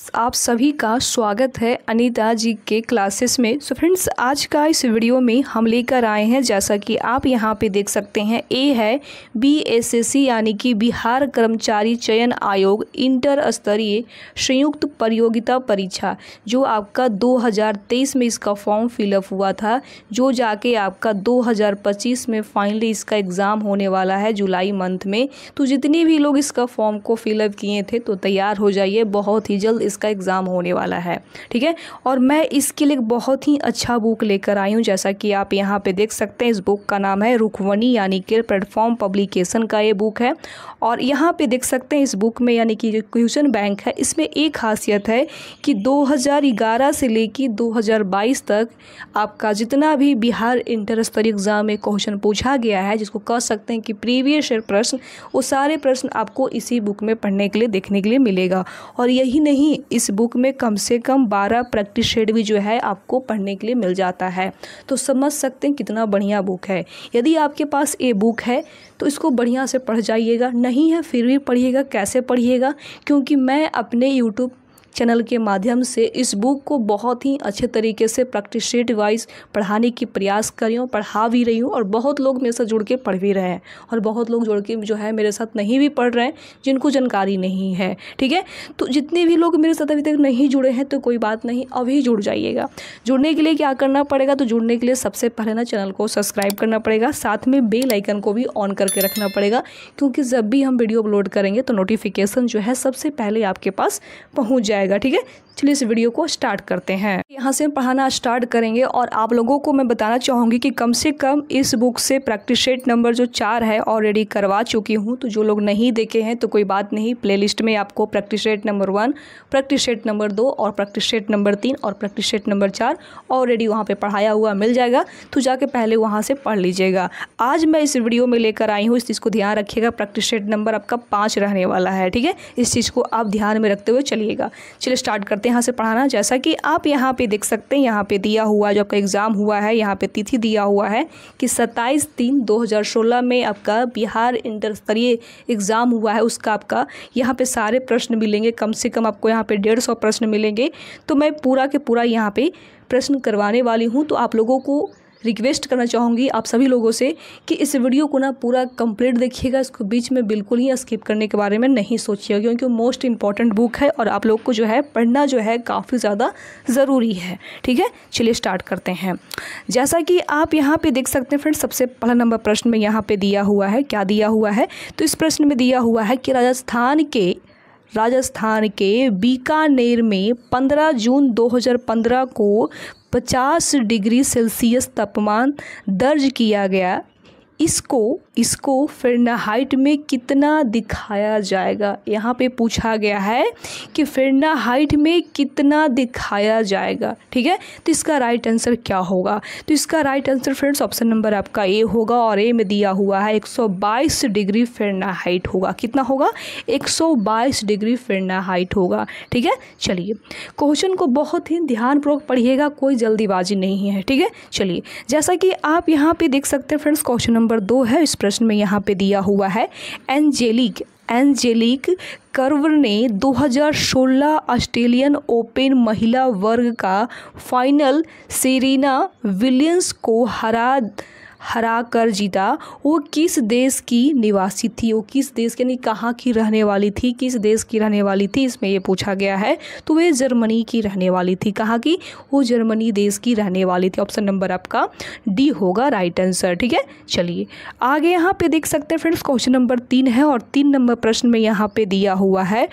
आप सभी का स्वागत है अनीता जी के क्लासेस में। सो फ्रेंड्स, आज का इस वीडियो में हम लेकर आए हैं, जैसा कि आप यहाँ पे देख सकते हैं, ए है बीएसएससी यानी कि बिहार कर्मचारी चयन आयोग इंटर स्तरीय संयुक्त प्रतियोगिता परीक्षा, जो आपका 2023 में इसका फॉर्म फिलअप हुआ था, जो जाके आपका 2025 में फाइनली इसका एग्ज़ाम होने वाला है जुलाई मंथ में। तो जितने भी लोग इसका फॉर्म को फिलअप किए थे तो तैयार हो जाइए, बहुत ही जल्द इसका एग्ज़ाम होने वाला है। ठीक है, और मैं इसके लिए बहुत ही अच्छा बुक लेकर आई हूँ, जैसा कि आप यहाँ पे देख सकते हैं। इस बुक का नाम है रुखमणी यानी कि प्लेटफॉर्म पब्लिकेशन का ये बुक है। और यहाँ पे देख सकते हैं इस बुक में यानी कि जो क्वेश्चन बैंक है, इसमें एक खासियत है कि 2011 से लेकर 2022 तक आपका जितना भी बिहार इंटर स्तरीय एग्ज़ाम में क्वेश्चन पूछा गया है, जिसको कह सकते हैं कि प्रीवियस ईयर प्रश्न, वो सारे प्रश्न आपको इसी बुक में पढ़ने के लिए देखने के लिए मिलेगा। और यही नहीं, इस बुक में कम से कम 12 प्रैक्टिस सेट भी जो है आपको पढ़ने के लिए मिल जाता है। तो समझ सकते हैं कितना बढ़िया बुक है। यदि आपके पास ये बुक है तो इसको बढ़िया से पढ़ जाइएगा, नहीं है फिर भी पढ़िएगा। कैसे पढ़िएगा? क्योंकि मैं अपने यूट्यूब चैनल के माध्यम से इस बुक को बहुत ही अच्छे तरीके से प्रैक्टिस सेट वाइज पढ़ाने की प्रयास कर रही हूँ, पढ़ा भी रही हूँ। और बहुत लोग मेरे साथ जुड़ के पढ़ भी रहे हैं, और बहुत लोग जुड़ के जो है मेरे साथ नहीं भी पढ़ रहे हैं, जिनको जानकारी नहीं है। ठीक है, तो जितने भी लोग मेरे साथ अभी तक नहीं जुड़े हैं तो कोई बात नहीं, अभी जुड़ जाइएगा। जुड़ने के लिए क्या करना पड़ेगा? तो जुड़ने के लिए सबसे पहले ना चैनल को सब्सक्राइब करना पड़ेगा, साथ में बेल आइकन को भी ऑन करके रखना पड़ेगा, क्योंकि जब भी हम वीडियो अपलोड करेंगे तो नोटिफिकेशन जो है सबसे पहले आपके पास पहुँच जाएगा। ठीक है, चलिए इस वीडियो को स्टार्ट करते हैं। यहाँ से पढ़ाना स्टार्ट करेंगे, और आप लोगों को मैं बताना चाहूँगी कि कम से कम इस बुक से प्रैक्टिस सेट नंबर जो 4 है ऑलरेडी करवा चुकी हूँ। तो जो लोग नहीं देखे हैं तो कोई बात नहीं, प्लेलिस्ट में आपको practice set number 1, practice set number 2 और प्रैक्टिस सेट नंबर 3 और प्रैक्टिस सेट नंबर 4 ऑलरेडी वहाँ पर पढ़ाया हुआ मिल जाएगा। तो जाके पहले वहाँ से पढ़ लीजिएगा। आज मैं इस वीडियो में लेकर आई हूँ, इस चीज़ को ध्यान रखिएगा, प्रैक्टिस सेट नंबर आपका 5 रहने वाला है। ठीक है, इस चीज़ को आप ध्यान में रखते हुए चलिएगा। चलिए स्टार्ट करते हैं यहाँ से पढ़ाना। जैसा कि आप यहाँ पे देख सकते हैं, यहाँ पे दिया हुआ जो आपका एग्ज़ाम हुआ है, यहाँ पे तिथि दिया हुआ है कि 27/3/2016 में आपका बिहार इंटर स्तरीय एग्ज़ाम हुआ है। उसका आपका यहाँ पे सारे प्रश्न मिलेंगे, कम से कम आपको यहाँ पे 150 प्रश्न मिलेंगे। तो मैं पूरा के पूरा यहाँ पे प्रश्न करवाने वाली हूँ। तो आप लोगों को रिक्वेस्ट करना चाहूँगी आप सभी लोगों से कि इस वीडियो को ना पूरा कंप्लीट देखिएगा, इसको बीच में बिल्कुल ही स्किप करने के बारे में नहीं सोचिएगा, क्योंकि मोस्ट इंपॉर्टेंट बुक है और आप लोग को जो है पढ़ना जो है काफ़ी ज़्यादा ज़रूरी है। ठीक है, चलिए स्टार्ट करते हैं। जैसा कि आप यहाँ पे देख सकते हैं फ्रेंड्स, सबसे पहला नंबर प्रश्न में यहाँ पे दिया हुआ है, क्या दिया हुआ है? तो इस प्रश्न में दिया हुआ है कि राजस्थान के बीकानेर में 15 जून 2015 को 50 डिग्री सेल्सियस तापमान दर्ज किया गया। इसको फ़ारेनहाइट में कितना दिखाया जाएगा? यहाँ पे पूछा गया है कि फ़ारेनहाइट में कितना दिखाया जाएगा। ठीक है, तो इसका राइट आंसर क्या होगा? तो इसका right answer friends option number आपका ए होगा, और ए में दिया हुआ है 122 डिग्री फ़ारेनहाइट होगा। कितना होगा? 122 डिग्री फ़ारेनहाइट होगा। ठीक है, चलिए क्वेश्चन को बहुत ही ध्यानपूर्वक पढ़िएगा, कोई जल्दीबाजी नहीं है। ठीक है, चलिए जैसा कि आप यहाँ पे देख सकते हैं फ्रेंड्स, क्वेश्चन नंबर 2 है। इस प्रश्न में यहाँ पे दिया हुआ है एंजेलिक कर्बर ने 2016 ऑस्ट्रेलियन ओपन महिला वर्ग का फाइनल सेरेना विलियम्स को हरा कर जीता। वो किस देश की निवासी थी? वो किस देश के, यानी कहाँ की रहने वाली थी, किस देश की रहने वाली थी, इसमें ये पूछा गया है। तो वे जर्मनी की रहने वाली थी। कहाँ की? वो जर्मनी देश की रहने वाली थी। ऑप्शन नंबर आपका डी होगा राइट आंसर। ठीक है, चलिए आगे यहाँ पे देख सकते हैं फ्रेंड्स, क्वेश्चन नंबर 3 है, और 3 नंबर प्रश्न में यहाँ पे दिया हुआ है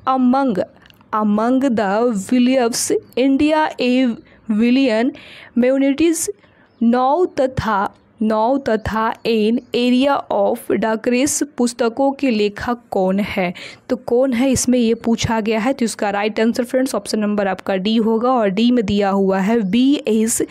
अमंग द विलियम्स इंडिया ए विलियन म्यूनिटीज नौ तथा एन एरिया ऑफ डार्कनेस पुस्तकों के लेखक कौन है? तो कौन है इसमें ये पूछा गया है। तो इसका right answer friends option number आपका डी होगा, और डी में दिया हुआ है B.S.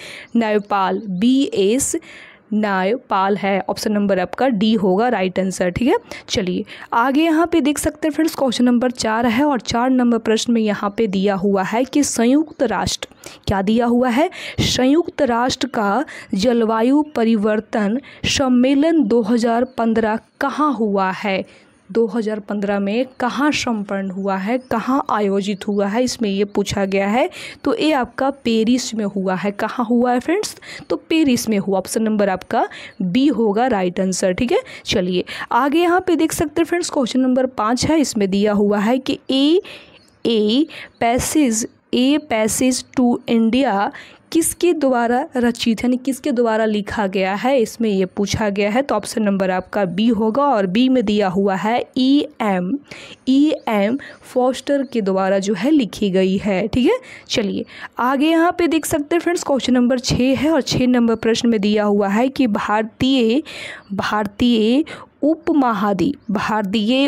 न्यायपाल है। ऑप्शन नंबर आपका डी होगा राइट आंसर। ठीक है, चलिए आगे यहाँ पे देख सकते हैं फ्रेंड्स, क्वेश्चन नंबर 4 है, और 4 नंबर प्रश्न में यहाँ पे दिया हुआ है कि संयुक्त राष्ट्र, क्या दिया हुआ है? संयुक्त राष्ट्र का जलवायु परिवर्तन सम्मेलन 2015 कहाँ हुआ है? 2015 में कहाँ संपन्न हुआ है, कहाँ आयोजित हुआ है, इसमें ये पूछा गया है। तो ये आपका पेरिस में हुआ है। कहाँ हुआ है फ्रेंड्स? तो पेरिस में हुआ। ऑप्शन नंबर आपका बी होगा राइट आंसर। ठीक है, चलिए आगे यहाँ पे देख सकते हैं फ्रेंड्स, क्वेश्चन नंबर 5 है। इसमें दिया हुआ है कि ए पैसेज टू इंडिया किसके द्वारा रचित, यानी किसके द्वारा लिखा गया है, इसमें ये पूछा गया है। तो ऑप्शन नंबर आपका बी होगा और बी में दिया हुआ है E.M. फॉस्टर के द्वारा जो है लिखी गई है। ठीक है, चलिए आगे यहाँ पे देख सकते हैं फ्रेंड्स, क्वेश्चन नंबर 6 है और 6 नंबर प्रश्न में दिया हुआ है कि भारतीय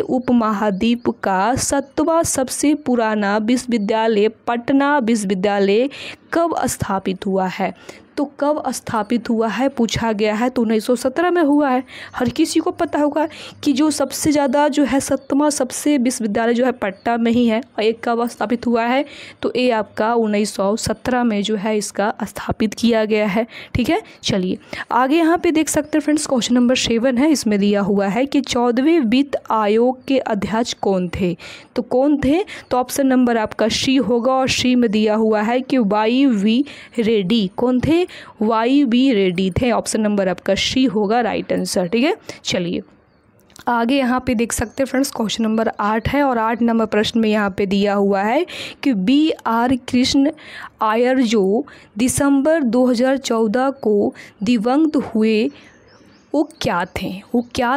उपमहाद्वीप का 7वां सबसे पुराना विश्वविद्यालय पटना विश्वविद्यालय कब स्थापित हुआ है? तो कब स्थापित हुआ है पूछा गया है। तो 1917 में हुआ है। हर किसी को पता होगा कि जो सबसे ज़्यादा जो है 7वां सबसे विश्वविद्यालय जो है पटना में ही है। और एक कब स्थापित हुआ है? तो ये आपका 1917 में जो है इसका स्थापित किया गया है। ठीक है, चलिए आगे यहाँ पे देख सकते हैं फ्रेंड्स, क्वेश्चन नंबर 7 है। इसमें दिया हुआ है कि 14वें वित्त आयोग के अध्यक्ष कौन थे? तो कौन थे? तो ऑप्शन नंबर आपका सी होगा और सी में दिया हुआ है कि Y.V. रेड्डी। कौन थे? Y.V. रेड्डी थे। ऑप्शन नंबर आपका सी होगा राइट आंसर। ठीक है, चलिए आगे यहाँ पे देख सकते हैं फ्रेंड्स, क्वेश्चन नंबर 8 है और 8 नंबर प्रश्न में यहाँ पे दिया हुआ है कि B.R. कृष्ण आयर जो दिसंबर 2014 को दिवंगत हुए वो क्या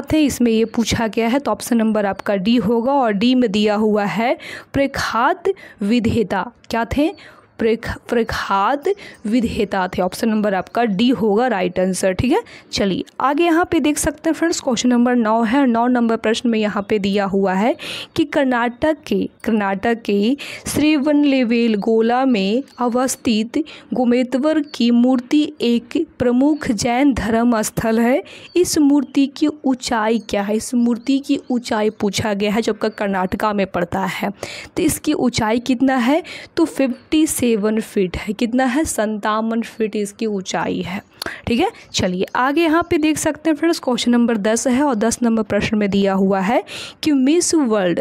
थे, इसमें ये पूछा गया है। तो ऑप्शन नंबर आपका डी होगा और डी में दिया हुआ है प्रख्यात विधेता। क्या थे? प्रख्यात विधेता थे। ऑप्शन नंबर आपका डी होगा राइट आंसर। ठीक है, चलिए आगे यहाँ पे देख सकते हैं फ्रेंड्स, क्वेश्चन नंबर 9 है और 9 नंबर प्रश्न में यहाँ पे दिया हुआ है कि कर्नाटक के श्रीवनलेवेलगोला में अवस्थित गोमेश्वर की मूर्ति एक प्रमुख जैन धर्म स्थल है। इस मूर्ति की ऊंचाई क्या है? इस मूर्ति की ऊंचाई पूछा गया है, जबकि कर्नाटका में पड़ता है। तो इसकी ऊंचाई कितना है? तो 57 फीट है। कितना है? 57 फीट इसकी ऊंचाई है। ठीक है, चलिए आगे यहाँ पे देख सकते हैं फ्रेंड्स, क्वेश्चन नंबर 10 है और 10 नंबर प्रश्न में दिया हुआ है कि मिस वर्ल्ड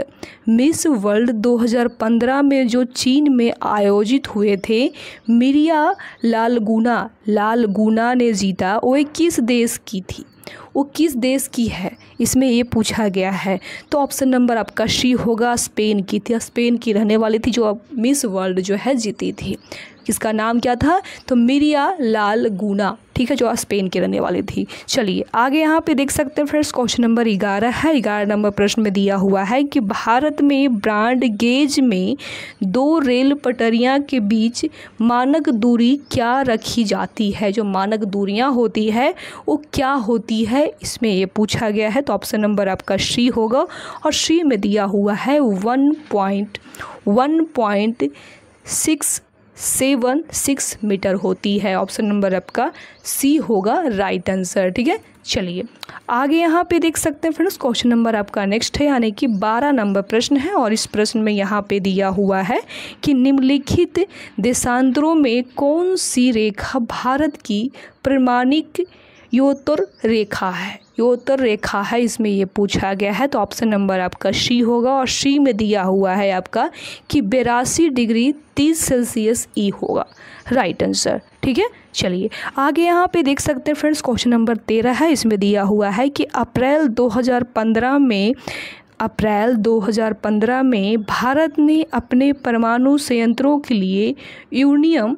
2015 में जो चीन में आयोजित हुए थे, मिरिया लालगुना ने जीता। वो किस देश की थी? वो किस देश की है, इसमें ये पूछा गया है। तो ऑप्शन नंबर आपका सी होगा, स्पेन की थी। स्पेन की रहने वाली थी जो मिस वर्ल्ड जो है जीती थी। किसका नाम क्या था? तो मिरिया लालगुना। ठीक है, जो स्पेन की रहने वाली थी। चलिए आगे यहाँ पे देख सकते हैं फ्रेंड्स, क्वेश्चन नंबर 11 है। 11 नंबर प्रश्न में दिया हुआ है कि भारत में ब्रॉड गेज में 2 रेल पटरियाँ के बीच मानक दूरी क्या रखी जाती है? जो मानक दूरियाँ होती है वो क्या होती है, इसमें ये पूछा गया है। तो ऑप्शन नंबर आपका सी होगा और सी में दिया हुआ है 1.676 मीटर होती है। ऑप्शन नंबर आपका सी होगा राइट आंसर। ठीक है, चलिए आगे यहाँ पे देख सकते हैं फ्रेंड्स, क्वेश्चन नंबर आपका नेक्स्ट है, यानी कि 12 नंबर प्रश्न है और इस प्रश्न में यहाँ पे दिया हुआ है कि निम्नलिखित देशांतरों में कौन सी रेखा भारत की प्रमाणिक योत्तर रेखा है, इसमें ये पूछा गया है। तो ऑप्शन नंबर आपका सी होगा और सी में दिया हुआ है आपका कि 82 डिग्री 30 सेल्सियस ई होगा राइट आंसर। ठीक है, चलिए आगे यहाँ पे देख सकते हैं फ्रेंड्स, क्वेश्चन नंबर 13 है। इसमें दिया हुआ है कि अप्रैल 2015 में भारत ने अपने परमाणु संयंत्रों के लिए यूरेनियम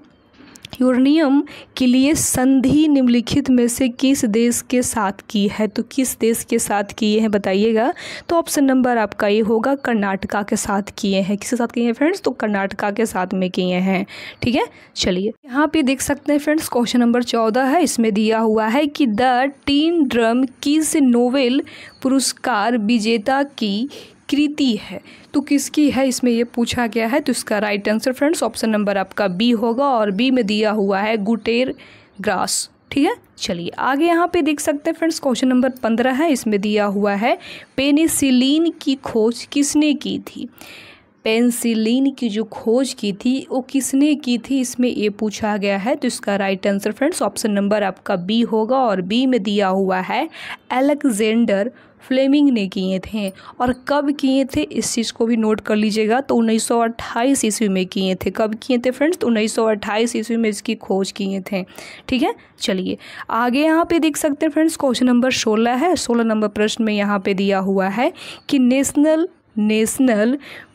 के लिए संधि निम्नलिखित में से किस देश के साथ की है? तो किस देश के साथ किए हैं बताइएगा। तो ऑप्शन नंबर आपका ये होगा, कर्नाटका के साथ किए हैं। किसके साथ किए हैं फ्रेंड्स? तो कर्नाटका के साथ में किए हैं। ठीक है, चलिए यहाँ पे देख सकते हैं फ्रेंड्स, क्वेश्चन नंबर 14 है। इसमें दिया हुआ है कि द टीन ड्रम किस नोबेल पुरस्कार विजेता की कृति है? तो किसकी है, इसमें ये पूछा गया है। तो इसका right answer friends option number आपका बी होगा और बी में दिया हुआ है गुटेर ग्रास। ठीक है, चलिए आगे यहाँ पे देख सकते हैं फ्रेंड्स, क्वेश्चन नंबर 15 है। इसमें दिया हुआ है पेनिसिलिन की खोज किसने की थी? पेनिसिलिन की जो खोज की थी वो किसने की थी, इसमें ये पूछा गया है। तो इसका right answer friends option number आपका बी होगा और बी में दिया हुआ है अलेक्जेंडर फ्लेमिंग ने किए थे। और कब किए थे इस चीज़ को भी नोट कर लीजिएगा, तो 1928 ईस्वी में किए थे। कब किए थे फ्रेंड्स? तो 1928 ईस्वी में इसकी खोज किए थे। ठीक है, चलिए आगे यहाँ पे देख सकते हैं फ्रेंड्स, क्वेश्चन नंबर 16 है। 16 नंबर प्रश्न में यहाँ पे दिया हुआ है कि national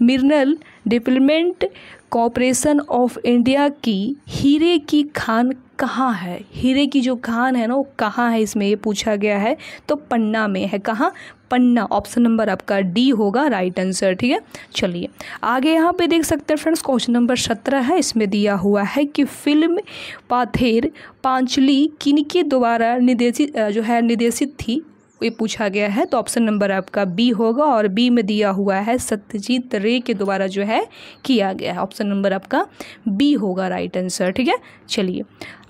mineral development corporation of India की हीरे की खान कहाँ है? हीरे की जो खान है ना वो कहाँ है, इसमें ये पूछा गया है। तो पन्ना में है। कहाँ? पन्ना। ऑप्शन नंबर आपका डी होगा राइट आंसर। ठीक है, चलिए आगे यहाँ पे देख सकते हैं फ्रेंड्स, क्वेश्चन नंबर 17 है। इसमें दिया हुआ है कि फिल्म पाथेर पांचली किनके द्वारा निर्देशित थी, ये पूछा गया है। तो ऑप्शन नंबर आपका बी होगा, और बी में दिया हुआ है सत्यजीत रे के द्वारा जो है किया गया है। ऑप्शन नंबर आपका बी होगा राइट आंसर। ठीक है, चलिए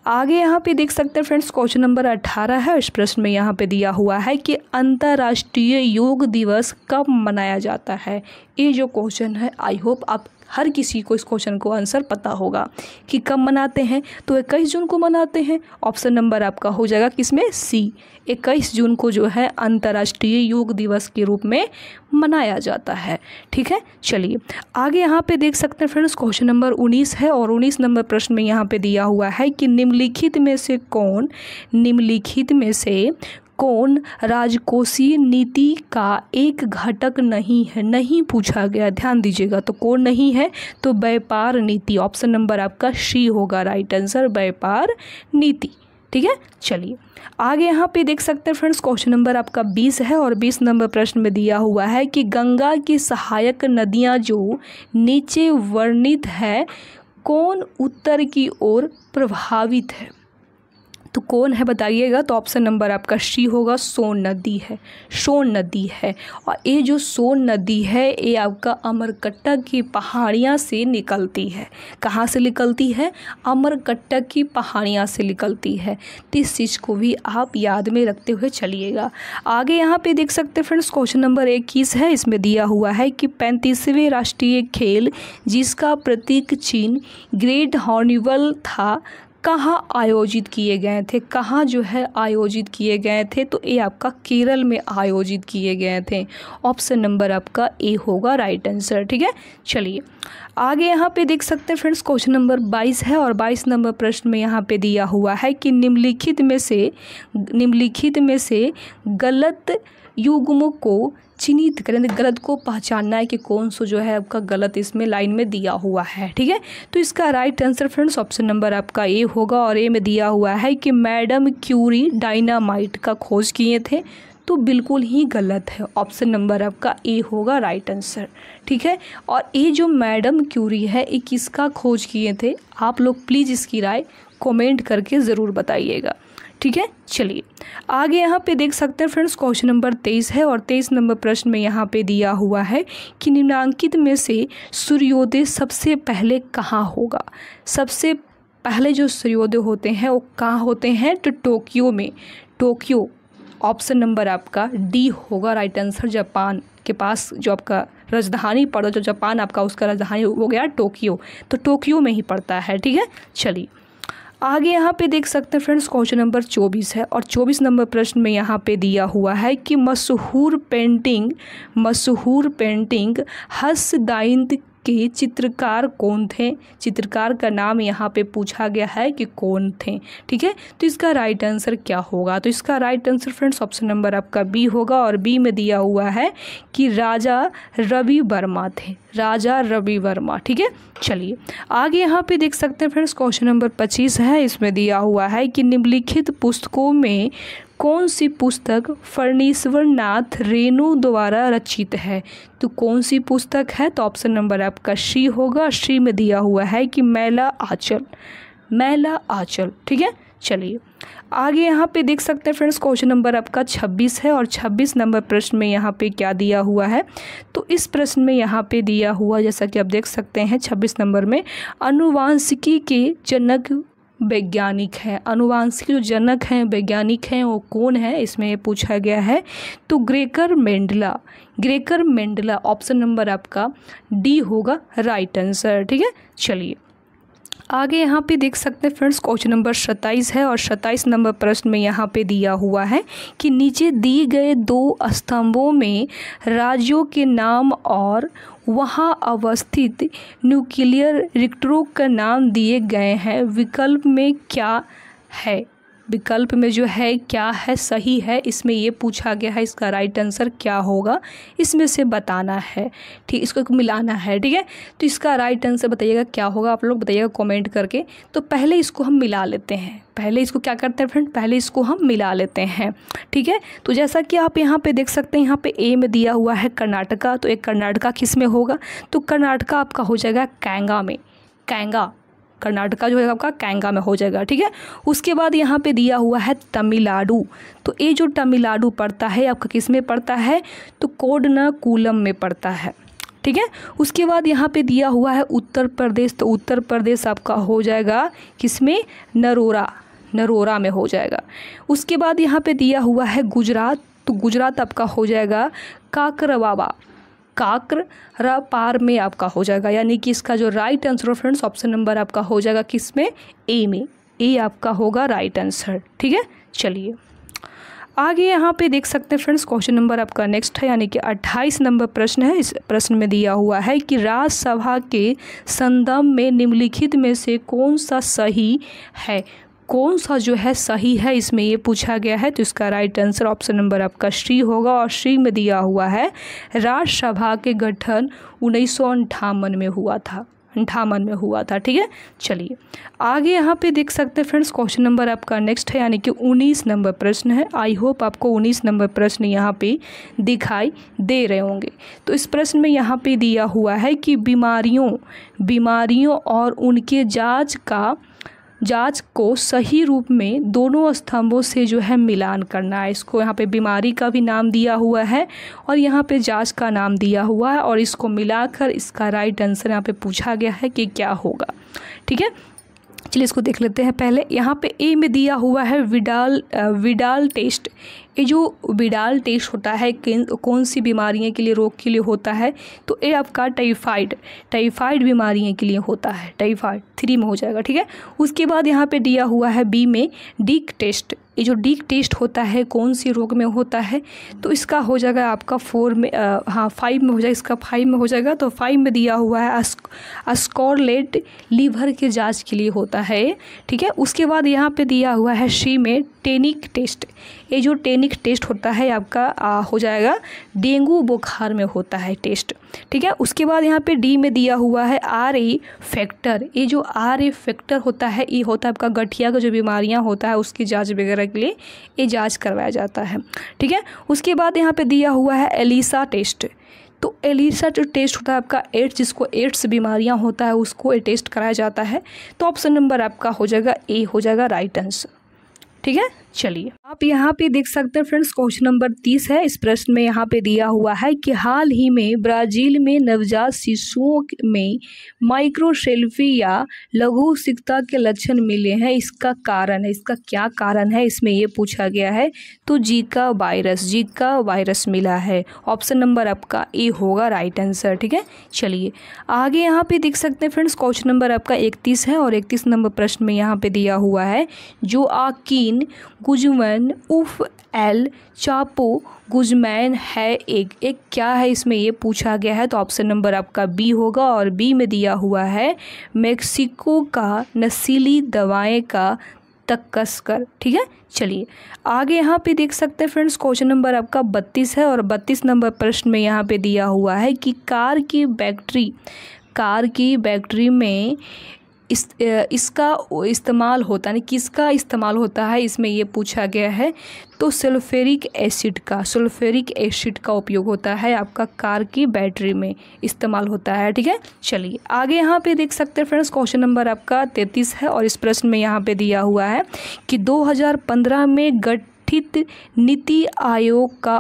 आगे यहाँ पे देख सकते हैं फ्रेंड्स, क्वेश्चन नंबर 18 है। इस प्रश्न में यहाँ पे दिया हुआ है कि अंतर्राष्ट्रीय योग दिवस कब मनाया जाता है। ये जो क्वेश्चन है आई होप आप हर किसी को इस क्वेश्चन को आंसर पता होगा कि कब मनाते हैं। तो 21 जून को मनाते हैं। ऑप्शन नंबर आपका हो जाएगा किसमें? सी। 21 जून को जो है अंतर्राष्ट्रीय योग दिवस के रूप में मनाया जाता है। ठीक है, चलिए आगे यहाँ पे देख सकते हैं फ्रेंड्स, क्वेश्चन नंबर 19 है। और 19 नंबर प्रश्न में यहाँ पे दिया हुआ है कि निम्नलिखित में से कौन राजकोषीय नीति का एक घटक नहीं है? नहीं पूछा गया, ध्यान दीजिएगा। तो कौन नहीं है? तो व्यापार नीति। ऑप्शन नंबर आपका सी होगा राइट आंसर, व्यापार नीति। ठीक है, चलिए आगे यहाँ पे देख सकते हैं फ्रेंड्स, क्वेश्चन नंबर आपका 20 है। और 20 नंबर प्रश्न में दिया हुआ है कि गंगा की सहायक नदियाँ जो नीचे वर्णित है, कौन उत्तर की ओर प्रभावित है? तो कौन है बताइएगा। तो ऑप्शन नंबर आपका सी होगा, सोन नदी है। सोन नदी है। और ये जो सोन नदी है ये आपका अमरकंटक की पहाड़ियाँ से निकलती है। कहाँ से निकलती है? अमरकंटक की पहाड़ियाँ से निकलती है। तो इस चीज़ को भी आप याद में रखते हुए चलिएगा। आगे यहाँ पे देख सकते हैं फ्रेंड्स, क्वेश्चन नंबर 21 है। इसमें दिया हुआ है कि 35वें राष्ट्रीय खेल जिसका प्रतीक चिन्ह ग्रेट हॉर्नबिल था, कहाँ आयोजित किए गए थे? कहाँ जो है आयोजित किए गए थे? तो ये आपका केरल में आयोजित किए गए थे। ऑप्शन नंबर आपका ए होगा राइट आंसर। ठीक है, चलिए आगे यहाँ पे देख सकते हैं फ्रेंड्स, क्वेश्चन नंबर 22 है। और 22 नंबर प्रश्न में यहाँ पे दिया हुआ है कि निम्नलिखित में से गलत युग्म को चिन्हित करें। गलत को पहचानना है कि कौन सा जो है आपका गलत इसमें लाइन में दिया हुआ है। ठीक है, तो इसका right answer friends option number आपका ए होगा। और ए में दिया हुआ है कि मैडम क्यूरी डायनामाइट का खोज किए थे, तो बिल्कुल ही गलत है। ऑप्शन नंबर आपका ए होगा राइट आंसर। ठीक है, और ये जो मैडम क्यूरी है ये किसका खोज किए थे? आप लोग प्लीज़ इसकी राय कमेंट करके ज़रूर बताइएगा। ठीक है, चलिए आगे यहाँ पे देख सकते हैं फ्रेंड्स, क्वेश्चन नंबर 23 है। और 23 नंबर प्रश्न में यहाँ पे दिया हुआ है कि निम्नलिखित में से सूर्योदय सबसे पहले कहाँ होगा? सबसे पहले जो सूर्योदय होते हैं वो कहाँ होते हैं? तो टोक्यो में। टोक्यो ऑप्शन नंबर आपका डी होगा राइट आंसर। जापान के पास जो आपका राजधानी पड़ा, जो जापान आपका उसका राजधानी हो गया टोक्यो, तो टोक्यो में ही पड़ता है। ठीक है, चलिए आगे यहाँ पे देख सकते हैं फ्रेंड्स, क्वेश्चन नंबर 24 है। और 24 नंबर प्रश्न में यहाँ पे दिया हुआ है कि मशहूर पेंटिंग हर्षदाइंद के चित्रकार कौन थे? चित्रकार का नाम यहाँ पे पूछा गया है कि कौन थे। ठीक है, तो इसका राइट आंसर क्या होगा? तो इसका right answer friends option number आपका बी होगा। और बी में दिया हुआ है कि राजा रवि वर्मा थे। राजा रवि वर्मा। ठीक है, चलिए आगे यहाँ पे देख सकते हैं फ्रेंड्स, क्वेश्चन नंबर 25 है। इसमें दिया हुआ है कि निम्नलिखित पुस्तकों में कौन सी पुस्तक फणीश्वर नाथ रेणु द्वारा रचित है? तो कौन सी पुस्तक है? तो ऑप्शन नंबर आपका सी होगा। सी में दिया हुआ है कि मैला आंचल। ठीक है, चलिए आगे यहाँ पे देख सकते हैं फ्रेंड्स, क्वेश्चन नंबर आपका 26 है। और 26 नंबर प्रश्न में यहाँ पे क्या दिया हुआ है? तो इस प्रश्न में यहाँ पे दिया हुआ, जैसा कि आप देख सकते हैं 26 नंबर में, आनुवांशिकी के जनक वैज्ञानिक हैं। आनुवांशिकी जो जनक हैं, वैज्ञानिक हैं, वो कौन है इसमें पूछा गया है? तो ग्रेगर मेंडला। ऑप्शन नंबर आपका डी होगा राइट आंसर। ठीक है, चलिए आगे यहाँ पे देख सकते हैं फ्रेंड्स, क्वेश्चन नंबर 27 है और 27 नंबर प्रश्न में यहाँ पे दिया हुआ है कि नीचे दिए गए 2 स्तंभों में राज्यों के नाम और वहाँ अवस्थित न्यूक्लियर रिएक्टरों का नाम दिए गए हैं। विकल्प में क्या है, विकल्प में जो है क्या है सही है, इसमें ये पूछा गया है। इसका राइट आंसर क्या होगा इसमें से बताना है, ठीक, इसको मिलाना है, ठीक है। तो इसका राइट आंसर बताइएगा क्या होगा, आप लोग बताइएगा कमेंट करके। तो पहले इसको हम मिला लेते हैं, पहले इसको क्या करते हैं फ्रेंड, पहले इसको हम मिला लेते हैं, ठीक है। तो जैसा कि आप यहाँ पे देख सकते हैं, यहाँ पे ए में दिया हुआ है कर्नाटका, तो एक कर्नाटका किस में होगा, तो कर्नाटका आपका हो जाएगा कैंगा में, कैंगा, कर्नाटका जो है आपका कैंगा में हो जाएगा, ठीक है। उसके बाद यहाँ पे दिया हुआ है तमिलनाडु, तो ये जो तमिलनाडु पड़ता है आपका किस में पड़ता है, तो कोडनाकुलम में पड़ता है, ठीक है। उसके बाद यहाँ पे दिया हुआ है उत्तर प्रदेश, तो उत्तर प्रदेश आपका हो जाएगा किस में, नरोरा, नरोरा में हो जाएगा। उसके बाद यहाँ पे दिया हुआ है गुजरात, तो गुजरात आपका हो जाएगा काकरवाबा, काकरा पार में आपका हो जाएगा, यानी कि इसका जो राइट आंसर है फ्रेंड्स ऑप्शन नंबर आपका हो जाएगा किस में, ए में, ए आपका होगा राइट आंसर, ठीक है। चलिए आगे यहाँ पे देख सकते हैं फ्रेंड्स, क्वेश्चन नंबर आपका नेक्स्ट है, यानी कि 28 नंबर प्रश्न है। इस प्रश्न में दिया हुआ है कि राज्यसभा के संदर्भ में निम्नलिखित में से कौन सा सही है, कौन सा जो है सही है, इसमें ये पूछा गया है। तो इसका राइट आंसर ऑप्शन नंबर आपका सी होगा, और सी में दिया हुआ है राज्यसभा के गठन 1958 में हुआ था, 58 में हुआ था, ठीक है। चलिए आगे यहाँ पे देख सकते हैं फ्रेंड्स, क्वेश्चन नंबर आपका नेक्स्ट है, यानी कि 19 नंबर प्रश्न है। आई होप आपको 19 नंबर प्रश्न यहाँ पे दिखाई दे रहे होंगे। तो इस प्रश्न में यहाँ पे दिया हुआ है कि बीमारियों और उनके जांच को सही रूप में दोनों स्तंभों से जो है मिलान करना है। इसको यहाँ पे बीमारी का भी नाम दिया हुआ है और यहाँ पे जांच का नाम दिया हुआ है, और इसको मिलाकर इसका राइट आंसर यहाँ पे पूछा गया है कि क्या होगा, ठीक है। चलिए इसको देख लेते हैं। पहले यहाँ पे ए में दिया हुआ है विडाल टेस्ट। ये जो विडाल टेस्ट होता है कौन सी बीमारियों के लिए, रोग के लिए होता है, तो ये आपका टाइफाइड बीमारियों के लिए होता है, टाइफाइड 3 में हो जाएगा, ठीक है। उसके बाद यहाँ पे दिया हुआ है बी में डिक टेस्ट। ये जो डिक टेस्ट होता है कौन सी रोग में होता है, तो इसका हो जाएगा आपका 4 में 5 में हो जाएगा, इसका 5 में हो जाएगा। तो 5 में दिया हुआ है स्कारलेट लीवर के जांच के लिए होता है, ठीक है। उसके बाद यहाँ पे दिया हुआ है सी में टेनिक टेस्ट। ये जो टेनिक टेस्ट होता है आपका हो जाएगा डेंगू बुखार में होता है टेस्ट, ठीक है। उसके बाद यहाँ पे डी में दिया हुआ है RA फैक्टर। ये जो RA फैक्टर होता है ये होता है आपका गठिया का जो बीमारियाँ होता है उसकी जांच वगैरह के लिए ये जांच करवाया जाता है, ठीक है। उसके बाद यहाँ पे दिया हुआ है एलिसा टेस्ट। तो एलिसा जो टेस्ट होता है आपका एड्स, जिसको एड्स बीमारियां होता है उसको ये टेस्ट कराया जाता है। तो ऑप्शन नंबर आपका हो जाएगा ए, हो जाएगा राइट आंसर, ठीक है। चलिए आप यहाँ पे देख सकते हैं फ्रेंड्स, क्वेश्चन नंबर 30 है। इस प्रश्न में यहाँ पे दिया हुआ है कि हाल ही में ब्राज़ील में नवजात शिशुओं में माइक्रोसेल्फी या लघुसिकता के लक्षण मिले हैं। इसका कारण है, इसका क्या कारण है, इसमें ये पूछा गया है। तो जीका वायरस मिला है। ऑप्शन नंबर आपका ए होगा राइट आंसर, ठीक है। चलिए आगे यहाँ पे देख सकते हैं फ्रेंड्स, क्वेश्चन नंबर आपका 31 है और 31 नंबर प्रश्न में यहाँ पे दिया हुआ है जो आकिन गुजमैन उफ एल चापो गुजमैन है एक क्या है, इसमें ये पूछा गया है। तो ऑप्शन नंबर आपका बी होगा, और बी में दिया हुआ है मेक्सिको का नशीली दवाएं का तस्कर, ठीक है। चलिए आगे यहाँ पे देख सकते हैं फ्रेंड्स, क्वेश्चन नंबर आपका 32 है और 32 नंबर प्रश्न में यहाँ पे दिया हुआ है कि कार की बैटरी में इसका इस्तेमाल होता है, किसका इस्तेमाल होता है, इसमें ये पूछा गया है। तो सल्फ्यूरिक एसिड का उपयोग होता है आपका कार की बैटरी में इस्तेमाल होता है, ठीक है। चलिए आगे यहाँ पे देख सकते हैं फ्रेंड्स, क्वेश्चन नंबर आपका 33 है और इस प्रश्न में यहाँ पे दिया हुआ है कि 2015 में गठित नीति आयोग का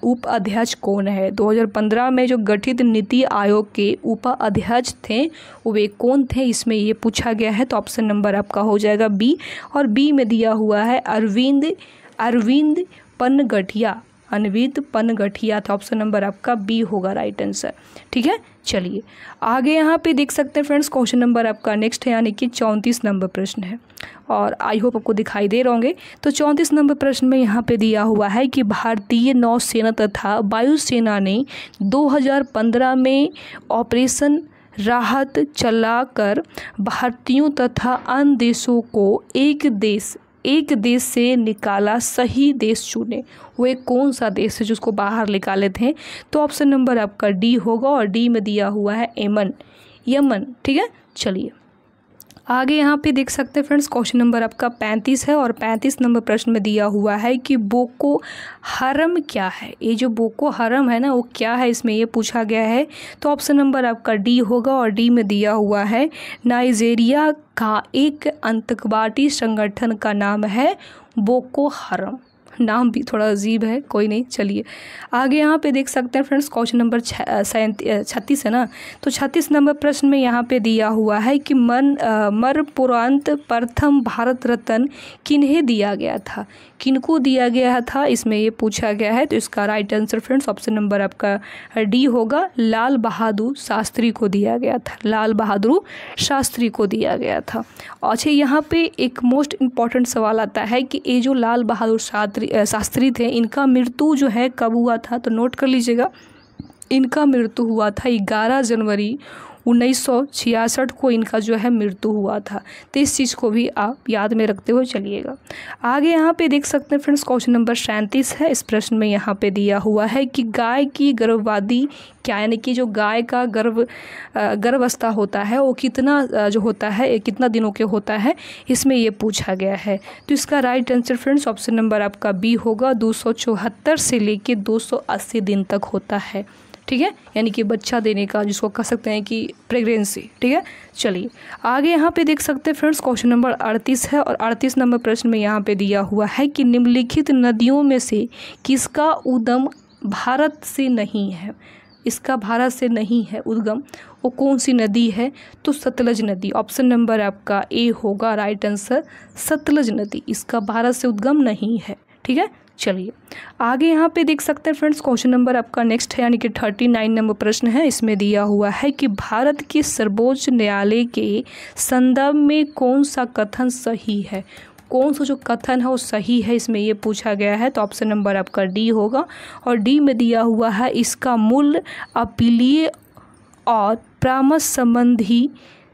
उप अध्यक्ष कौन है। 2015 में जो गठित नीति आयोग के उप अध्यक्ष थे वे कौन थे, इसमें ये पूछा गया है। तो ऑप्शन नंबर आपका हो जाएगा बी, और बी में दिया हुआ है अरविंद पनगटिया, अन्वित पनगठिया था। ऑप्शन नंबर आपका बी होगा राइट आंसर। ठीक है, चलिए आगे यहाँ पे देख सकते हैं फ्रेंड्स, क्वेश्चन नंबर आपका नेक्स्ट है, यानी कि 34 नंबर प्रश्न है और आई होप आपको दिखाई दे रहे होंगे। तो 34 नंबर प्रश्न में यहाँ पे दिया हुआ है कि भारतीय नौसेना तथा वायुसेना ने 2015 में ऑपरेशन राहत चलाकर भारतीयों तथा अन्य देशों को एक देश से निकाला, सही देश चुने। वो एक कौन सा देश है जिसको बाहर निकाले थे? तो ऑप्शन नंबर आपका डी होगा और डी में दिया हुआ है यमन। ठीक है, चलिए आगे यहाँ पे देख सकते हैं फ्रेंड्स, क्वेश्चन नंबर आपका 35 है और 35 नंबर प्रश्न में दिया हुआ है कि बोको हरम क्या है। ये जो बोको हरम है ना, वो क्या है, इसमें ये पूछा गया है। तो ऑप्शन नंबर आपका डी होगा और डी में दिया हुआ है नाइजीरिया का एक आतंकवादी संगठन का नाम है बोको हरम। नाम भी थोड़ा अजीब है, कोई नहीं, चलिए आगे यहाँ पे देख सकते हैं फ्रेंड्स, क्वेश्चन नंबर 36 है ना। तो 36 नंबर प्रश्न में यहाँ पे दिया हुआ है कि मरणोपरांत प्रथम भारत रत्न किन्हें दिया गया था, किनको दिया गया था, इसमें ये पूछा गया है। तो इसका right answer friends option number आपका डी होगा, लाल बहादुर शास्त्री को दिया गया था, लाल बहादुर शास्त्री को दिया गया था। अच्छा, यहाँ पे एक मोस्ट इम्पॉर्टेंट सवाल आता है कि ये जो लाल बहादुर शास्त्री थे, इनका मृत्यु जो है कब हुआ था? तो नोट कर लीजिएगा, इनका मृत्यु हुआ था 11 जनवरी 1966 को इनका जो है मृत्यु हुआ था। तो इस चीज़ को भी आप याद में रखते हुए चलिएगा। आगे यहाँ पे देख सकते हैं फ्रेंड्स, क्वेश्चन नंबर 37 है। इस प्रश्न में यहाँ पे दिया हुआ है कि गाय की गर्भवती क्या, यानी कि जो गाय का गर्भावस्था होता है वो कितना जो होता है, कितना दिनों के होता है, इसमें ये पूछा गया है। तो इसका right answer friends option number आपका बी होगा, 274 से लेके 280 दिन तक होता है। ठीक है, यानी कि बच्चा देने का, जिसको कह सकते हैं कि प्रेगनेंसी। ठीक है, चलिए आगे यहाँ पे देख सकते हैं फ्रेंड्स, क्वेश्चन नंबर 38 है और 38 नंबर प्रश्न में यहाँ पे दिया हुआ है कि निम्नलिखित नदियों में से किसका उद्गम भारत से नहीं है। इसका भारत से नहीं है उद्गम, वो कौन सी नदी है? तो सतलज नदी। ऑप्शन नंबर आपका ए होगा राइट आंसर, सतलज नदी, इसका भारत से उद्गम नहीं है। ठीक है, चलिए आगे यहाँ पे देख सकते हैं फ्रेंड्स, क्वेश्चन नंबर आपका नेक्स्ट है, यानी कि 39 नंबर प्रश्न है। इसमें दिया हुआ है कि भारत के सर्वोच्च न्यायालय के संदर्भ में कौन सा कथन सही है, कौन सा जो कथन है वो सही है, इसमें ये पूछा गया है। तो ऑप्शन नंबर आपका डी होगा और डी में दिया हुआ है इसका मूल अपीलीय और परामर्श संबंधी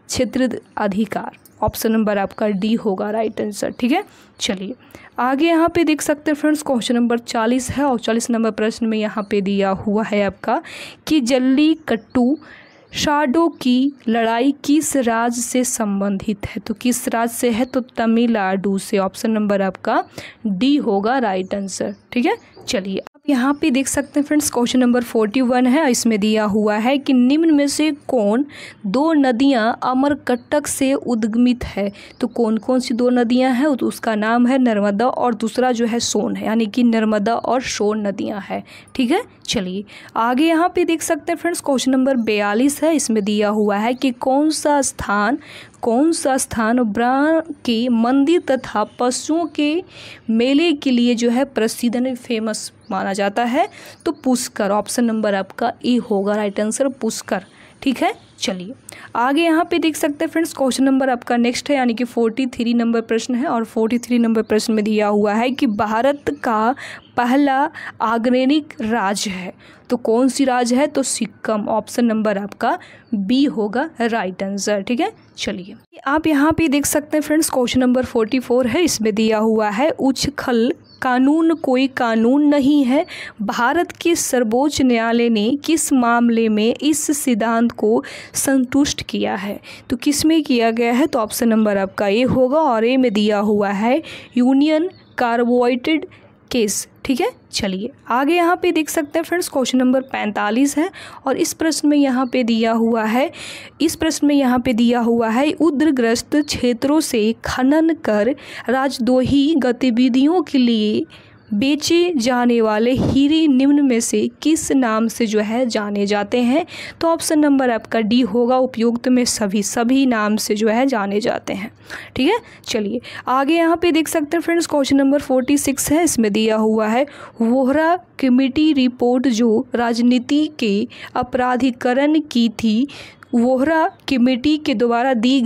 क्षेत्र अधिकार। ऑप्शन नंबर आपका डी होगा राइट आंसर। ठीक है, चलिए आगे यहाँ पे देख सकते हैं फ्रेंड्स, क्वेश्चन नंबर 40 है और 40 नंबर प्रश्न में यहाँ पे दिया हुआ है आपका कि जल्लीकट्टू शाडो की लड़ाई किस राज्य से संबंधित है। तो किस राज्य से है? तो तमिलनाडु से। ऑप्शन नंबर आपका डी होगा राइट आंसर। ठीक है, चलिए आप यहाँ पे देख सकते हैं फ्रेंड्स, क्वेश्चन नंबर 41 है। इसमें दिया हुआ है कि निम्न में से कौन दो नदियाँ अमरकंटक से उद्गमित है। तो कौन कौन सी दो नदियाँ हैं? तो उसका नाम है नर्मदा और दूसरा जो है सोन है, यानी कि नर्मदा और सोन नदियाँ हैं। ठीक है, चलिए आगे यहाँ पे देख सकते हैं फ्रेंड्स, क्वेश्चन नंबर 42 है। इसमें दिया हुआ है कि कौन सा स्थान ब्रह्म के मंदिर तथा पशुओं के मेले के लिए जो है प्रसिद्ध यानी फेमस माना जाता है। तो पुष्कर। ऑप्शन नंबर आपका ए होगा राइट आंसर, पुष्कर। ठीक है, चलिए आगे यहाँ पे देख सकते हैं फ्रेंड्स, क्वेश्चन नंबर आपका नेक्स्ट है, यानी कि 43 नंबर प्रश्न है और 43 नंबर प्रश्न में दिया हुआ है कि भारत का पहला आग्नेयिक राज्य है। तो कौन सी राज्य है? तो सिक्किम। ऑप्शन नंबर आपका बी होगा राइट आंसर। ठीक है, चलिए आप यहाँ पे देख सकते हैं फ्रेंड्स, क्वेश्चन नंबर 44 है। इसमें दिया हुआ है उच्छृंखल कानून कोई कानून नहीं है। भारत के सर्वोच्च न्यायालय ने किस मामले में इस सिद्धांत को संतुष्ट किया है? तो किस में किया गया है? तो ऑप्शन नंबर आपका ए होगा और ए में दिया हुआ है यूनियन कार्बाइड केस। ठीक है, चलिए आगे यहाँ पे देख सकते हैं फ्रेंड्स, क्वेश्चन नंबर 45 है और इस प्रश्न में यहाँ पे दिया हुआ है उद्रग्रस्त क्षेत्रों से खनन कर राजद्रोही गतिविधियों के लिए बेचे जाने वाले हीरे निम्न में से किस नाम से जो है जाने जाते हैं? तो ऑप्शन नंबर आपका डी होगा, उपयुक्त में सभी नाम से जो है जाने जाते हैं। ठीक है, चलिए आगे यहाँ पे देख सकते हैं फ्रेंड्स, क्वेश्चन नंबर 46 है। इसमें दिया हुआ है वोहरा कमेटी रिपोर्ट जो राजनीति के अपराधीकरण की थी, वोहरा कमेटी के द्वारा दी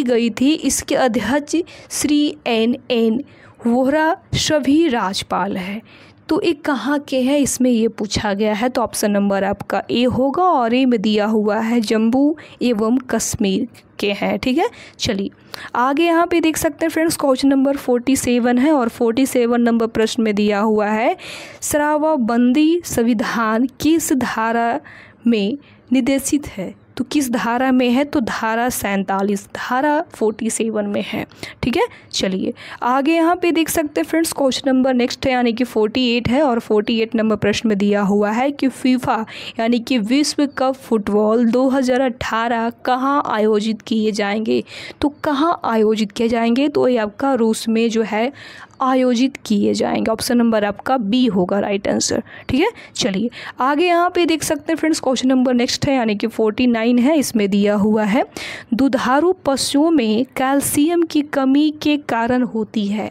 गई थी। इसके अध्यक्ष श्री एन वोहरा सभी राज्यपाल है। तो ये कहाँ के हैं, इसमें ये पूछा गया है। तो ऑप्शन नंबर आपका ए होगा, और ए में दिया हुआ है जम्मू एवं कश्मीर के हैं। ठीक है, चलिए आगे यहाँ पे देख सकते हैं फ्रेंड्स, क्वेश्चन नंबर 47 है, और 47 नंबर प्रश्न में दिया हुआ है शराबबंदी संविधान किस धारा में निर्देशित है? तो किस धारा में है? तो धारा 47, धारा 47 में है। ठीक है, चलिए आगे यहाँ पे देख सकते हैं फ्रेंड्स, क्वेश्चन नंबर नेक्स्ट है यानी कि 48 है, और 48 नंबर प्रश्न में दिया हुआ है कि फीफा यानी कि विश्व कप फुटबॉल 2018 कहाँ आयोजित किए जाएंगे? तो कहाँ आयोजित किए जाएंगे? तो ये आपका रूस में जो है आयोजित किए जाएंगे। ऑप्शन नंबर आपका बी होगा राइट आंसर। ठीक है, चलिए आगे यहाँ पे देख सकते हैं फ्रेंड्स, क्वेश्चन नंबर नेक्स्ट है यानी कि 49 है। इसमें दिया हुआ है दुधारू पशुओं में कैल्शियम की कमी के कारण होती है।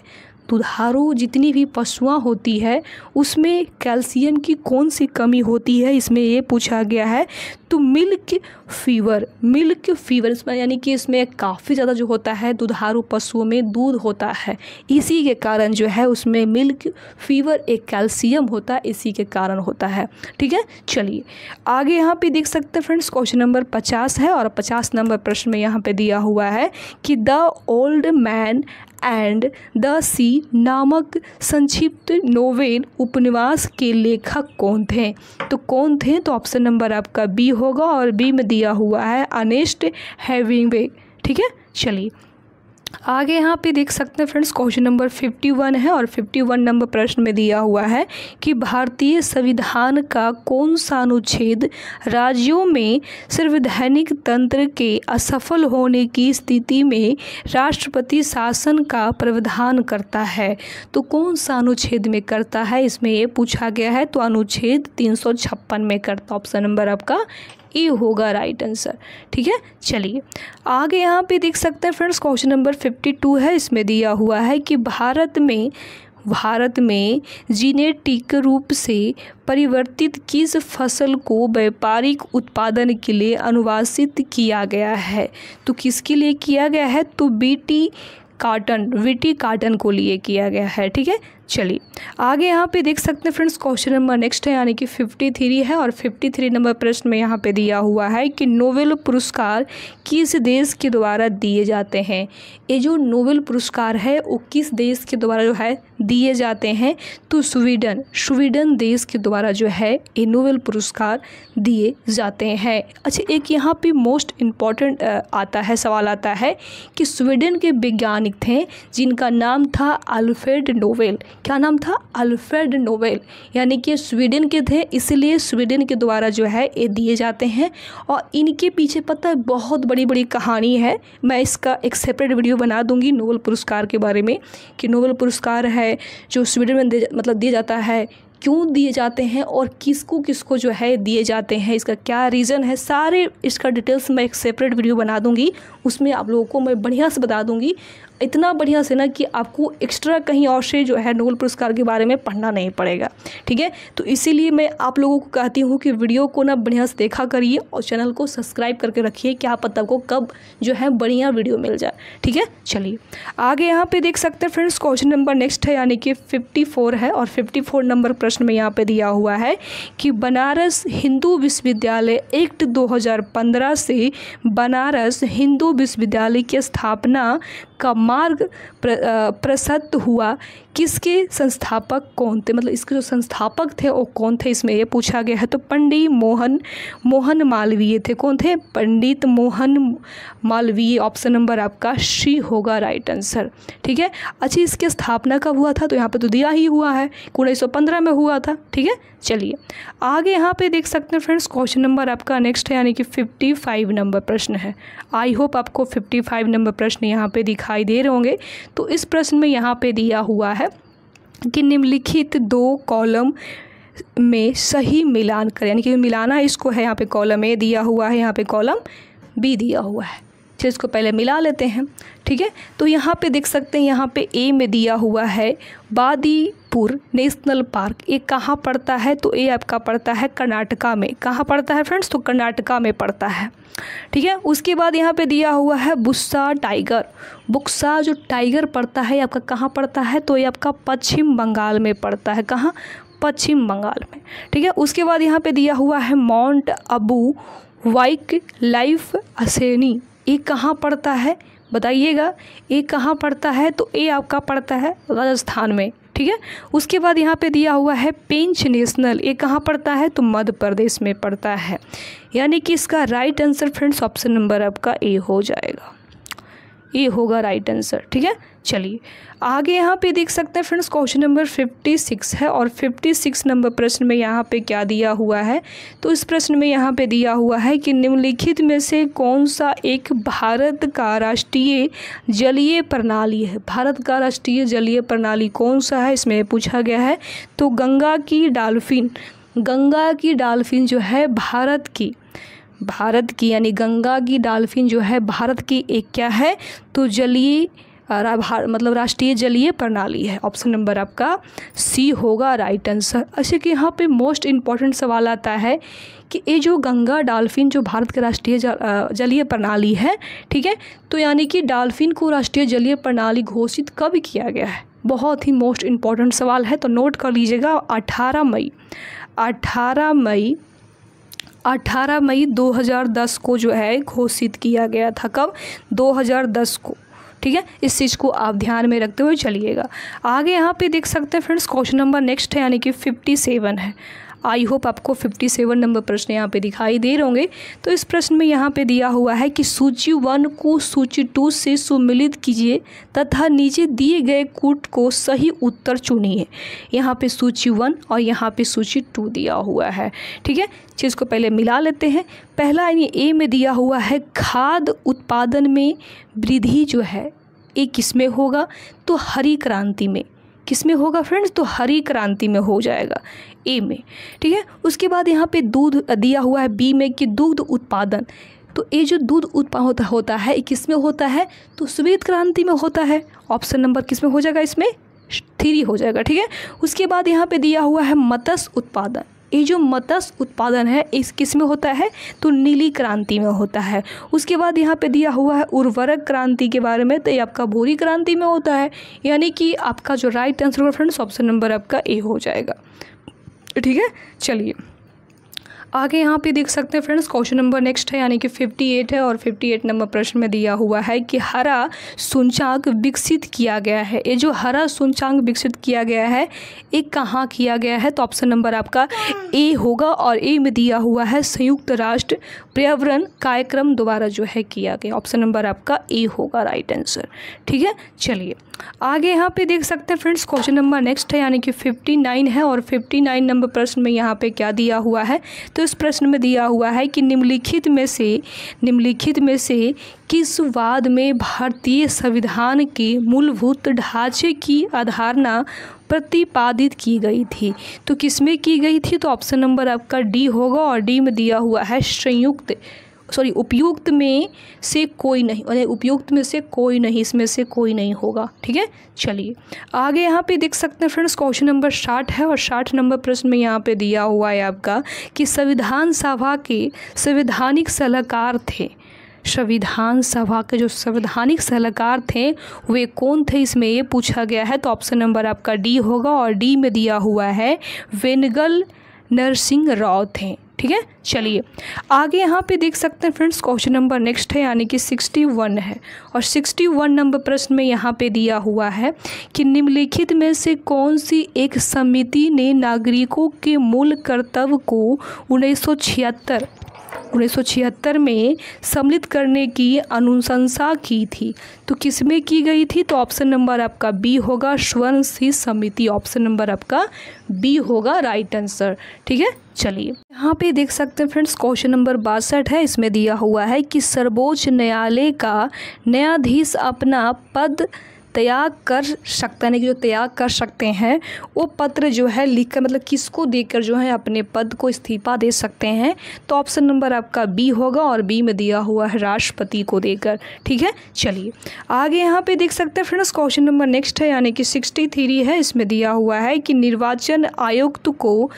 दुधारू जितनी भी पशुआं होती है उसमें कैल्शियम की कौन सी कमी होती है, इसमें ये पूछा गया है। तो मिल्क फीवर इसमें यानी कि इसमें काफ़ी ज़्यादा जो होता है दुधारू पशुओं में दूध होता है, इसी के कारण जो है उसमें मिल्क फीवर एक कैल्शियम होता है, इसी के कारण होता है। ठीक है, चलिए आगे यहाँ पे देख सकते हैं फ्रेंड्स, क्वेश्चन नंबर 50 है, और 50 नंबर प्रश्न में यहाँ पे दिया हुआ है कि the old man and the sea नामक संक्षिप्त नोवेल उपन्यास के लेखक कौन थे? तो कौन थे? तो ऑप्शन नंबर आपका बी होगा, और बी में दिया हुआ है अर्नेस्ट हेमिंग्वे। ठीक है, चलिए आगे यहाँ पे देख सकते हैं फ्रेंड्स, क्वेश्चन नंबर 51 है, और 51 नंबर प्रश्न में दिया हुआ है कि भारतीय संविधान का कौन सा अनुच्छेद राज्यों में संवैधानिक तंत्र के असफल होने की स्थिति में राष्ट्रपति शासन का प्रावधान करता है? तो कौन सा अनुच्छेद में करता है, इसमें ये पूछा गया है। तो अनुच्छेद 356 में करता। ऑप्शन नंबर आपका ए होगा राइट आंसर। ठीक है, चलिए आगे यहाँ पे देख सकते हैं फ्रेंड्स, क्वेश्चन नंबर 52 है। इसमें दिया हुआ है कि भारत में जीनेटिक रूप से परिवर्तित किस फसल को व्यापारिक उत्पादन के लिए अनुवांशित किया गया है? तो किसके लिए किया गया है? तो वीटी काटन को लिए किया गया है। ठीक है, चलिए आगे यहाँ पे देख सकते हैं फ्रेंड्स, क्वेश्चन नंबर नेक्स्ट है यानी कि 53 है, और 53 नंबर प्रश्न में यहाँ पे दिया हुआ है कि नोबेल पुरस्कार किस देश के द्वारा दिए जाते हैं? ये जो नोबेल पुरस्कार है वो किस देश के द्वारा जो है दिए जाते हैं? तो स्वीडन देश के द्वारा जो है ये नोबेल पुरस्कार दिए जाते हैं। अच्छा, एक यहाँ पे मोस्ट इम्पॉर्टेंट सवाल आता है कि स्वीडन के वैज्ञानिक थे जिनका नाम था अल्फ्रेड नोबेल। क्या नाम था? अल्फ्रेड नोबेल, यानी कि स्वीडन के थे, इसलिए स्वीडन के द्वारा जो है ये दिए जाते हैं। और इनके पीछे पता है बहुत बड़ी बड़ी कहानी है, मैं इसका एक सेपरेट वीडियो बना दूंगी नोबेल पुरस्कार के बारे में, कि नोबेल पुरस्कार है जो स्वीडन में दिया जाता है, क्यों दिए जाते हैं और किसको किसको जो है दिए जाते हैं, इसका क्या रीज़न है, सारे इसका डिटेल्स मैं एक सेपरेट वीडियो बना दूंगी, उसमें आप लोगों को मैं बढ़िया से बता दूंगी, इतना बढ़िया से ना कि आपको एक्स्ट्रा कहीं और से जो है नोबेल पुरस्कार के बारे में पढ़ना नहीं पड़ेगा। ठीक है, तो इसीलिए मैं आप लोगों को कहती हूँ कि वीडियो को ना बढ़िया से देखा करिए और चैनल को सब्सक्राइब करके रखिए, क्या पता आपको कब जो है बढ़िया वीडियो मिल जाए। ठीक है, चलिए आगे यहाँ पे देख सकते हैं फ्रेंड्स, क्वेश्चन नंबर नेक्स्ट है यानी कि 54 है, और 54 नंबर प्रश्न में यहाँ पे दिया हुआ है कि बनारस हिंदू विश्वविद्यालय एक्ट 2015 से बनारस हिंदू विश्वविद्यालय की स्थापना का मार्ग प्रशस्त हुआ, किसके संस्थापक कौन थे? मतलब इसके जो संस्थापक थे वो कौन थे, इसमें ये पूछा गया है। तो पंडित मोहन मालवीय थे। कौन थे? पंडित मोहन मालवीय। ऑप्शन नंबर आपका सी होगा राइट आंसर। ठीक है, अच्छा इसकी स्थापना कब हुआ था? तो यहाँ पे तो दिया ही हुआ है 1915 में हुआ था। ठीक है, चलिए आगे यहाँ पे देख सकते हैं फ्रेंड्स, क्वेश्चन नंबर आपका नेक्स्ट है यानी कि 55 नंबर प्रश्न है। आई होप आपको 55 नंबर प्रश्न यहाँ पे दिखाई दे रहे होंगे। तो इस प्रश्न में यहाँ पे दिया हुआ है कि निम्नलिखित 2 कॉलम में सही मिलान करें, यानी कि मिलाना इसको है, यहाँ पे कॉलम ए दिया हुआ है, यहाँ पे कॉलम बी दिया हुआ है। चलिए इसको पहले मिला लेते हैं, ठीक है। तो यहाँ पे देख सकते हैं, यहाँ पे ए में दिया हुआ है बांदीपुर नेशनल पार्क। ये कहाँ पड़ता है? तो ये आपका पड़ता है कर्नाटका में। कहाँ पड़ता है फ्रेंड्स? तो कर्नाटका में पड़ता है, ठीक है। उसके बाद यहाँ पे दिया हुआ है बुस्सा टाइगर। बुक्सा जो टाइगर पड़ता है आपका कहाँ पड़ता है? तो ये आपका पश्चिम बंगाल में पड़ता है। कहाँ? पश्चिम बंगाल में, ठीक है। उसके बाद यहाँ पे दिया हुआ है mount Abu wild life sanctuary. ये कहाँ पड़ता है बताइएगा? ये कहाँ पड़ता है? तो ये आपका पड़ता है राजस्थान में, ठीक है। उसके बाद यहाँ पे दिया हुआ है पेंच नेशनल। ये कहाँ पड़ता है? तो मध्य प्रदेश में पड़ता है। यानी कि इसका right answer friends option number आपका ए हो जाएगा। ये होगा राइट आंसर, ठीक है। चलिए आगे यहाँ पे देख सकते हैं फ्रेंड्स, क्वेश्चन नंबर 56 है और 56 नंबर प्रश्न में यहाँ पे क्या दिया हुआ है? तो इस प्रश्न में यहाँ पे दिया हुआ है कि निम्नलिखित में से कौन सा एक भारत का राष्ट्रीय जलीय प्रणाली है? भारत का राष्ट्रीय जलीय प्रणाली कौन सा है, इसमें पूछा गया है। तो गंगा की डॉल्फिन जो है भारत की यानी गंगा की डॉल्फिन जो है भारत की एक क्या है? तो जलीय मतलब राष्ट्रीय जलीय प्रणाली है। ऑप्शन नंबर आपका सी होगा राइट आंसर। अच्छा कि यहाँ पे मोस्ट इम्पॉर्टेंट सवाल आता है कि ये जो गंगा डॉल्फिन जो भारत के राष्ट्रीय जलीय प्रणाली है, ठीक है, तो यानी कि डॉल्फिन को राष्ट्रीय जलीय प्रणाली घोषित कब किया गया है? बहुत ही मोस्ट इम्पॉर्टेंट सवाल है, तो नोट कर लीजिएगा। 18 मई 2010 को जो है घोषित किया गया था। कब? 2010 को, ठीक है। इस चीज़ को आप ध्यान में रखते हुए चलिएगा। आगे यहाँ पे देख सकते हैं फ्रेंड्स, क्वेश्चन नंबर नेक्स्ट है यानी कि 57 है। आई होप आपको 57 नंबर प्रश्न यहाँ पे दिखाई दे रहे होंगे। तो इस प्रश्न में यहाँ पे दिया हुआ है कि सूची 1 को सूची 2 से सुमिलित कीजिए तथा नीचे दिए गए कूट को सही उत्तर चुनिए। यहाँ पे सूची 1 और यहाँ पे सूची 2 दिया हुआ है, ठीक है। चीज़ को पहले मिला लेते हैं। पहला यानी ए में दिया हुआ है खाद्य उत्पादन में वृद्धि जो है ये किस में होगा? तो हरी क्रांति में। किस में होगा फ्रेंड्स? तो हरी क्रांति में हो जाएगा, ए में, ठीक है। उसके बाद यहाँ पे दूध दिया हुआ है बी में कि दुग्ध उत्पादन। तो ये जो दूध उत्पादन होता है ये किस में होता है? तो श्वेत क्रांति में होता है। ऑप्शन नंबर किस में हो जाएगा? इसमें 3 हो जाएगा, ठीक है। उसके बाद यहाँ पे दिया हुआ है मत्स्य उत्पादन। ये जो मत्स्य उत्पादन है इस किस में होता है? तो नीली क्रांति में होता है। उसके बाद यहाँ पे दिया हुआ है उर्वरक क्रांति के बारे में, तो ये आपका भूरी क्रांति में होता है। यानी कि आपका जो राइट आंसर होगा फ्रेंड्स ऑप्शन नंबर आपका ए हो जाएगा, ठीक है। चलिए आगे यहाँ पे देख सकते हैं फ्रेंड्स, क्वेश्चन नंबर नेक्स्ट है यानी कि 58 है और 58 नंबर प्रश्न में दिया हुआ है कि हरा सूचकांक विकसित किया गया है। ये जो हरा सूचकांक विकसित किया गया है ये कहाँ किया गया है? तो ऑप्शन नंबर आपका ए होगा और ए में दिया हुआ है संयुक्त राष्ट्र पर्यावरण कार्यक्रम द्वारा जो है किया गया। ऑप्शन नंबर आपका ए होगा राइट आंसर, ठीक है। चलिए आगे यहाँ पे देख सकते हैं फ्रेंड्स, क्वेश्चन नंबर नेक्स्ट है यानी कि 59 है और 59 नंबर प्रश्न में यहाँ पे क्या दिया हुआ है? तो इस प्रश्न में दिया हुआ है कि निम्नलिखित में से किस वाद में भारतीय संविधान के मूलभूत ढांचे की अवधारणा प्रतिपादित की गई थी? तो किस में की गई थी? तो ऑप्शन नंबर आपका डी होगा और डी में दिया हुआ है उपयुक्त में से कोई नहीं, और उपयुक्त में से कोई नहीं, इसमें से कोई नहीं होगा, ठीक है। चलिए आगे यहाँ पे देख सकते हैं फ्रेंड्स, क्वेश्चन नंबर 60 है और 60 नंबर प्रश्न में यहाँ पे दिया हुआ है आपका कि संविधान सभा के संवैधानिक सलाहकार थे। संविधान सभा के जो संवैधानिक सलाहकार थे वे कौन थे, इसमें ये पूछा गया है। तो ऑप्शन नंबर आपका डी होगा और डी में दिया हुआ है वेंगल नरसिंह राव थे, ठीक है। चलिए आगे यहाँ पे देख सकते हैं फ्रेंड्स, क्वेश्चन नंबर नेक्स्ट है यानी कि 61 है और 61 नंबर प्रश्न में यहाँ पे दिया हुआ है कि निम्नलिखित में से कौन सी एक समिति ने नागरिकों के मूल कर्तव्य को 1976 में सम्मिलित करने की अनुशंसा की थी? तो किस में की गई थी? तो ऑप्शन नंबर आपका बी होगा स्वर्ण सिंह समिति। ऑप्शन नंबर आपका बी होगा राइट आंसर, ठीक है। चलिए यहाँ पे देख सकते हैं फ्रेंड्स, क्वेश्चन नंबर 62 है। इसमें दिया हुआ है कि सर्वोच्च न्यायालय का न्यायाधीश अपना पद त्याग कर सकता है, जो त्याग कर सकते हैं वो पत्र जो है लिखकर, मतलब किसको देकर जो है अपने पद को इस्तीफा दे सकते हैं। तो ऑप्शन नंबर आपका बी होगा और बी में दिया हुआ है राष्ट्रपति को देकर। ठीक है, चलिए आगे यहाँ पे देख सकते हैं फ्रेंड्स, क्वेश्चन नंबर नेक्स्ट है यानी कि 63 है। इसमें दिया हुआ है कि निर्वाचन आयुक्त को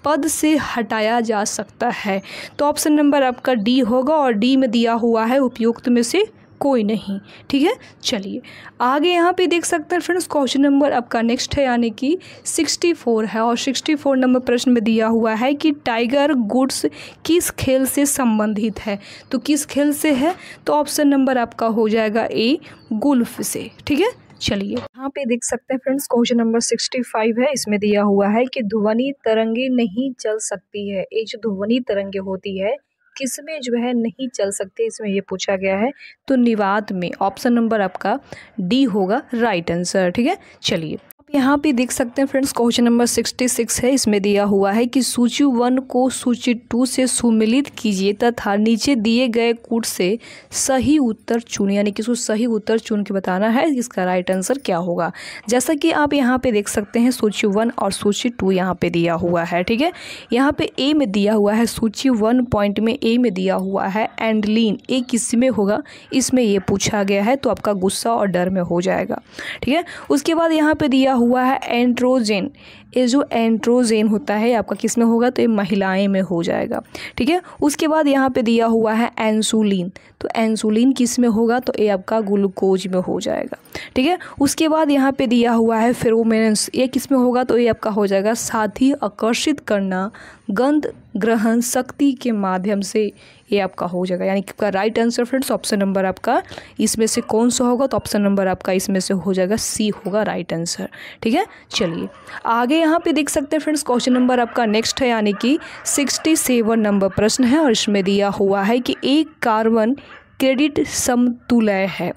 पद से हटाया जा सकता है। तो ऑप्शन नंबर आपका डी होगा और डी में दिया हुआ है उपयुक्त में से कोई नहीं। ठीक है, चलिए आगे यहाँ पे देख सकते हैं फ्रेंड्स, क्वेश्चन नंबर आपका नेक्स्ट है यानी कि 64 है और 64 नंबर प्रश्न में दिया हुआ है कि टाइगर वुड्स किस खेल से संबंधित है। तो किस खेल से है, तो ऑप्शन नंबर आपका हो जाएगा ए, गोल्फ से। ठीक है, चलिए यहाँ पे देख सकते हैं फ्रेंड्स, क्वेश्चन नंबर 65 है। इसमें दिया हुआ है कि ध्वनि तरंगे नहीं चल सकती है। ये जो ध्वनि तरंगे होती है किसमें जो है नहीं चल सकते, इसमें ये पूछा गया है। तो निवात में ऑप्शन नंबर आपका डी होगा राइट आंसर। ठीक है, चलिए आप यहाँ पे देख सकते हैं फ्रेंड्स, क्वेश्चन नंबर 66 है। इसमें दिया हुआ है कि सूची 1 को सूची 2 से सुमिलित कीजिए तथा नीचे दिए गए कूट से सही उत्तर चुनिए, यानी कि इसको सही उत्तर चुन के बताना है इसका राइट आंसर क्या होगा। जैसा कि आप यहाँ पे देख सकते हैं सूची 1 और सूची 2 यहाँ पे दिया हुआ है। ठीक है, यहाँ पे ए में दिया हुआ है सूची 1 पॉइंट में ए में दिया हुआ है एंडलिन, ए किस में होगा इसमें ये पूछा गया है, तो आपका गुस्सा और डर में हो जाएगा। ठीक है, उसके बाद यहाँ पे दिया हुआ है एंड्रोजन, ये जो एंड्रोजन होता है आपका किस में होगा, तो ये महिलाएं में हो जाएगा। ठीक है, उसके बाद यहाँ पे दिया हुआ है इंसुलिन, तो इंसुलिन किस में होगा, तो ये आपका ग्लूकोज में हो जाएगा। ठीक है, उसके बाद यहाँ पे दिया हुआ है फेरोमोन्स, ये किस में होगा, तो ये आपका हो जाएगा साथी आकर्षित करना गंध ग्रहण शक्ति के माध्यम से, ये आपका हो जाएगा। यानी कि आपका right answer friends option number आपका इसमें से कौन सा होगा, तो ऑप्शन नंबर आपका इसमें से हो जाएगा सी होगा राइट आंसर। ठीक है, चलिए आगे यहाँ पे देख सकते हैं फ्रेंड्स, क्वेश्चन नंबर आपका नेक्स्ट है यानी कि 67 नंबर प्रश्न है और इसमें दिया हुआ है कि एक कार्बन क्रेडिट समतुल्य है।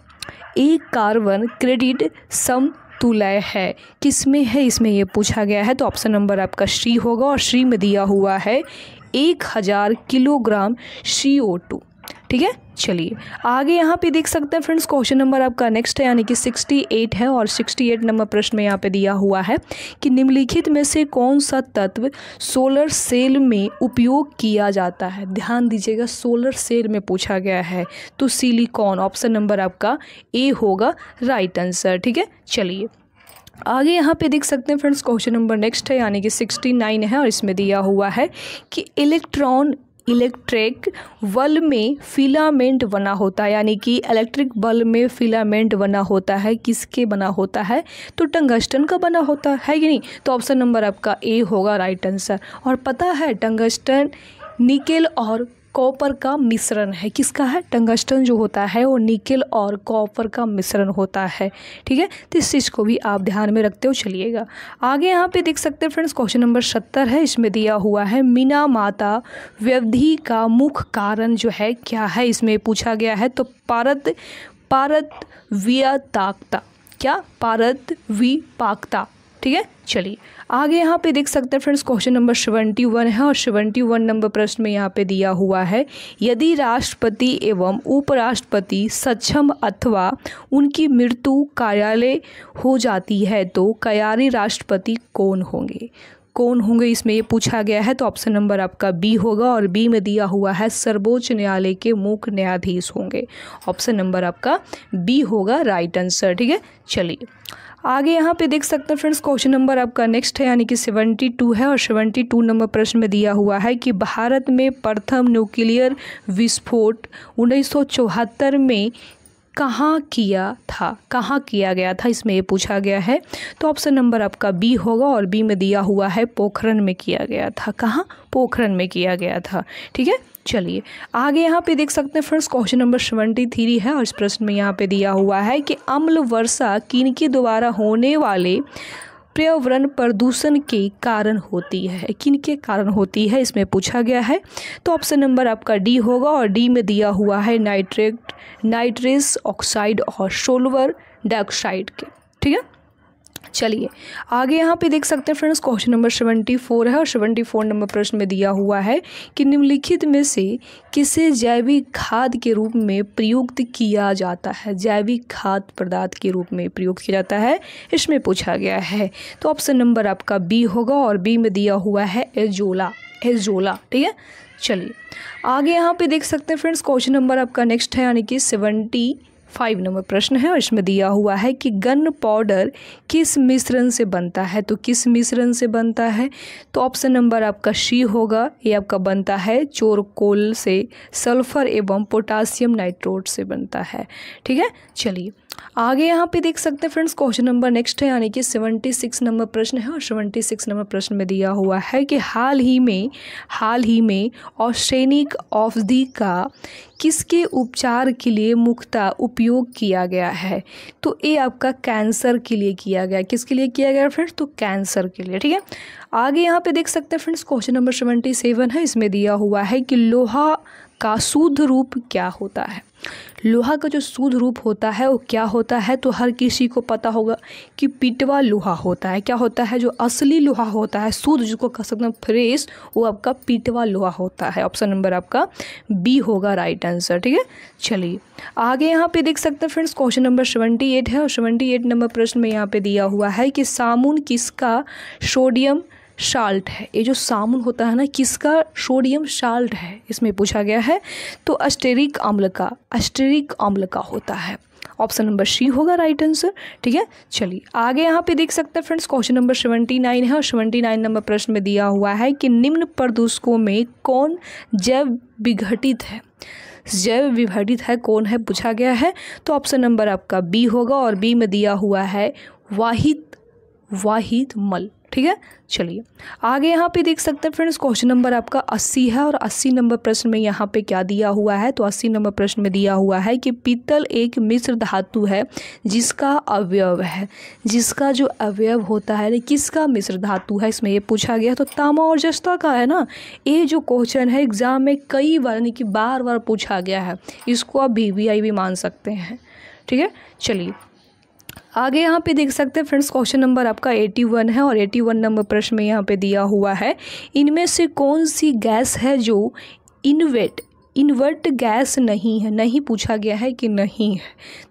एक कार्बन क्रेडिट समतुल्य है किसमें है, इसमें ये पूछा गया है। तो ऑप्शन नंबर आपका सी होगा और सी में दिया हुआ है 1000 किलोग्राम CO2। ठीक है, चलिए आगे यहाँ पे देख सकते हैं फ्रेंड्स, क्वेश्चन नंबर आपका नेक्स्ट है यानी कि 68 है और 68 नंबर प्रश्न में यहाँ पे दिया हुआ है कि निम्नलिखित में से कौन सा तत्व सोलर सेल में उपयोग किया जाता है। ध्यान दीजिएगा, सोलर सेल में पूछा गया है, तो सिलिकॉन ऑप्शन नंबर आपका ए होगा राइट आंसर। ठीक है, चलिए आगे यहाँ पे देख सकते हैं फ्रेंड्स, क्वेश्चन नंबर नेक्स्ट है यानी कि 69 है और इसमें दिया हुआ है कि इलेक्ट्रिक बल्ब में फिलामेंट बना होता है, यानी कि इलेक्ट्रिक बल्ब में फिलामेंट बना होता है किसके बना होता है, तो टंगस्टन का बना होता है कि नहीं, तो ऑप्शन नंबर आपका ए होगा राइट आंसर। और पता है टंगस्टन निकेल और कॉपर का मिश्रण है, किसका है, टंगस्टन जो होता है वो निकेल और कॉपर का मिश्रण होता है। ठीक है, तो इस चीज़ को भी आप ध्यान में रखते हो चलिएगा। आगे यहाँ पे देख सकते हैं फ्रेंड्स, क्वेश्चन नंबर 70 है। इसमें दिया हुआ है मीना माता व्यवधि का मुख्य कारण जो है क्या है, इसमें पूछा गया है। तो पारदर्शिता, क्या पारदर्शिता। ठीक है, चलिए आगे यहाँ पे देख सकते हैं फ्रेंड्स, क्वेश्चन नंबर 71 है और 71 नंबर प्रश्न में यहाँ पे दिया हुआ है यदि राष्ट्रपति एवं उपराष्ट्रपति सक्षम अथवा उनकी मृत्यु कार्यालय हो जाती है तो कार्यकारी राष्ट्रपति कौन होंगे, कौन होंगे इसमें ये पूछा गया है। तो ऑप्शन नंबर आपका बी होगा और बी में दिया हुआ है सर्वोच्च न्यायालय के मुख्य न्यायाधीश होंगे। ऑप्शन नंबर आपका बी होगा राइट आंसर। ठीक है, चलिए आगे यहाँ पे देख सकते हैं फ्रेंड्स, क्वेश्चन नंबर आपका नेक्स्ट है यानी कि 72 है और 72 नंबर प्रश्न में दिया हुआ है कि भारत में प्रथम न्यूक्लियर विस्फोट 1974 में कहाँ किया गया था, इसमें ये पूछा गया है। तो ऑप्शन नंबर आपका बी होगा और बी में दिया हुआ है पोखरण में किया गया था। कहाँ, पोखरण में किया गया था। ठीक है, चलिए आगे यहाँ पे देख सकते हैं फ्रेंड्स, क्वेश्चन नंबर 73 है और इस प्रश्न में यहाँ पे दिया हुआ है कि अम्ल वर्षा किनके द्वारा होने वाले पर्यावरण प्रदूषण के कारण होती है, किनके कारण होती है इसमें पूछा गया है। तो ऑप्शन नंबर आपका डी होगा और डी में दिया हुआ है नाइट्रस ऑक्साइड और सल्फर डाइऑक्साइड के। ठीक है, चलिए आगे यहाँ पे देख सकते हैं फ्रेंड्स, क्वेश्चन नंबर 74 है और 74 नंबर प्रश्न में दिया हुआ है कि निम्नलिखित में से किसे जैविक खाद के रूप में प्रयुक्त किया जाता है। जैविक खाद्य पदार्थ के रूप में प्रयुक्त किया जाता है, इसमें पूछा गया है। तो ऑप्शन नंबर आपका बी होगा और बी में दिया हुआ है एजोला। एजोला, ठीक है। चलिए आगे यहाँ पे देख सकते हैं फ्रेंड्स, क्वेश्चन नंबर आपका नेक्स्ट है यानी कि 75 नंबर प्रश्न है और इसमें दिया हुआ है कि गन पाउडर किस मिश्रण से बनता है। तो किस मिश्रण से बनता है, तो ऑप्शन नंबर आपका सी होगा। ये आपका बनता है चोरकोल से, सल्फर एवं पोटासियम नाइट्रोट से बनता है, ठीक है। चलिए आगे यहाँ पे देख सकते हैं फ्रेंड्स, क्वेश्चन नंबर नेक्स्ट है यानी कि 76 नंबर प्रश्न है और 76 नंबर प्रश्न में दिया हुआ है कि हाल ही में आर्सेनिक औषधि का किसके उपचार के लिए मुख्यतः उपयोग किया गया है। तो ये आपका कैंसर के लिए किया गया। किसके लिए किया गया फ्रेंड्स, तो कैंसर के लिए, ठीक है। आगे यहाँ पे देख सकते हैं फ्रेंड्स, क्वेश्चन नंबर 77 है। इसमें दिया हुआ है कि लोहा का शुद्ध रूप क्या होता है। लोहा का जो शुद्ध रूप होता है वो क्या होता है, तो हर किसी को पता होगा कि पिटवा लोहा होता है। क्या होता है, जो असली लोहा होता है, शुद्ध जिसको कह सकते हैं फ्रेश, वो आपका पिटवा लोहा होता है। ऑप्शन नंबर आपका बी होगा राइट आंसर, ठीक है। चलिए आगे यहाँ पे देख सकते हैं फ्रेंड्स, क्वेश्चन नंबर 78 है और 78 नंबर प्रश्न में यहाँ पे दिया हुआ है कि साबुन किसका सोडियम साल्ट है। ये जो साबुन होता है ना, किसका सोडियम साल्ट है, इसमें पूछा गया है। तो अस्टेरिक अम्ल का होता है। ऑप्शन नंबर सी होगा राइट आंसर, ठीक है। चलिए आगे यहाँ पे देख सकते हैं फ्रेंड्स, क्वेश्चन नंबर 79 है और 79 नंबर प्रश्न में दिया हुआ है कि निम्न प्रदूषकों में कौन जैव विघटित है। जैव विघटित है कौन है, पूछा गया है। तो ऑप्शन नंबर आपका बी होगा और बी में दिया हुआ है वाहिद मल, ठीक है। चलिए आगे यहाँ पे देख सकते हैं फ्रेंड्स, क्वेश्चन नंबर आपका 80 है और 80 नंबर प्रश्न में यहाँ पे क्या दिया हुआ है, तो 80 नंबर प्रश्न में दिया हुआ है कि पीतल एक मिश्र धातु है जिसका अवयव है। जिसका जो अवयव होता है किसका मिश्र धातु है, इसमें ये पूछा गया। तो तांबा और जस्ता का है ना। ये जो क्वेश्चन है एग्जाम में कई बार यानी कि बार पूछा गया है, इसको आप VVI भी मान सकते हैं, ठीक है। चलिए आगे यहाँ पे देख सकते हैं फ्रेंड्स, क्वेश्चन नंबर आपका 81 है और 81 नंबर प्रश्न में यहाँ पे दिया हुआ है इनमें से कौन सी गैस है जो इनवर्ट गैस नहीं है। नहीं पूछा गया है कि नहीं है,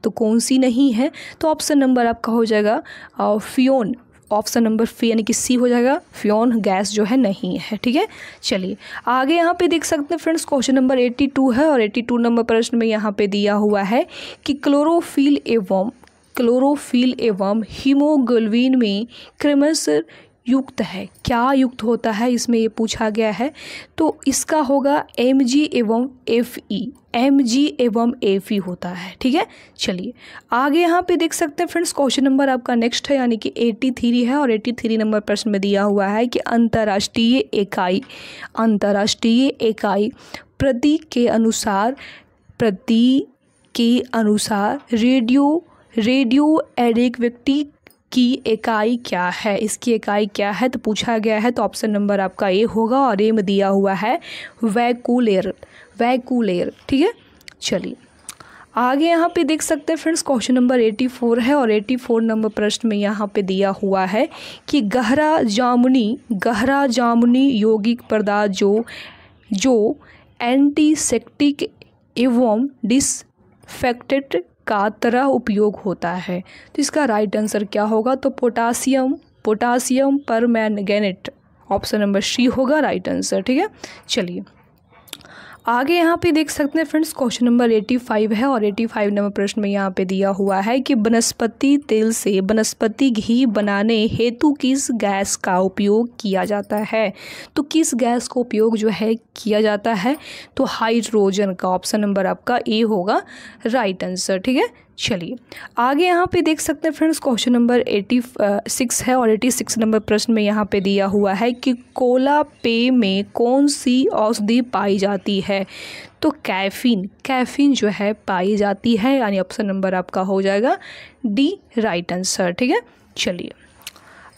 तो कौन सी नहीं है, तो ऑप्शन नंबर आपका हो जाएगा फ्योन। ऑप्शन नंबर यानी कि सी हो जाएगा, फ्योन गैस जो है नहीं है, ठीक है। चलिए आगे यहाँ पे देख सकते हैं फ्रेंड्स, क्वेश्चन नंबर 82 है और 82 नंबर प्रश्न में यहाँ पे दिया हुआ है कि क्लोरोफिल एवं हीमोग्लोबिन में क्रमशः युक्त है। क्या युक्त होता है, इसमें ये पूछा गया है। तो इसका होगा Mg एवं Fe होता है, ठीक है। चलिए आगे यहाँ पे देख सकते हैं फ्रेंड्स, क्वेश्चन नंबर आपका नेक्स्ट है यानी कि 83 है और 83 नंबर प्रश्न में दिया हुआ है कि अंतर्राष्ट्रीय इकाई प्रतीक के अनुसार रेडियो एक्टिविटी की इकाई क्या है। इसकी इकाई क्या है, तो पूछा गया है। तो ऑप्शन नंबर आपका ए होगा और ए में दिया हुआ है वैक्यूलेर, ठीक है। चलिए आगे यहाँ पे देख सकते हैं फ्रेंड्स, क्वेश्चन नंबर 84 है और 84 नंबर प्रश्न में यहाँ पे दिया हुआ है कि गहरा जामुनी यौगिक पदार्थ जो एंटीसेप्टिक एवं डिसइंफेक्टेंट का तरह उपयोग होता है। तो इसका राइट आंसर क्या होगा, तो potassium permanganate. Option number C होगा राइट आंसर, ठीक है। चलिए आगे यहाँ पे देख सकते हैं फ्रेंड्स, क्वेश्चन नंबर 85 है और 85 नंबर प्रश्न में यहाँ पे दिया हुआ है कि वनस्पति तेल से वनस्पति घी बनाने हेतु किस गैस का उपयोग किया जाता है। तो किस गैस का उपयोग जो है किया जाता है, तो हाइड्रोजन का। ऑप्शन नंबर आपका ए होगा राइट आंसर, ठीक है। चलिए आगे यहाँ पे देख सकते हैं फ्रेंड्स, क्वेश्चन नंबर 86 है और 86 नंबर प्रश्न में यहाँ पे दिया हुआ है कि कोला पेय में कौन सी औषधि पाई जाती है। तो कैफीन जो है पाई जाती है, यानी ऑप्शन नंबर आपका हो जाएगा डी राइट आंसर, ठीक है। चलिए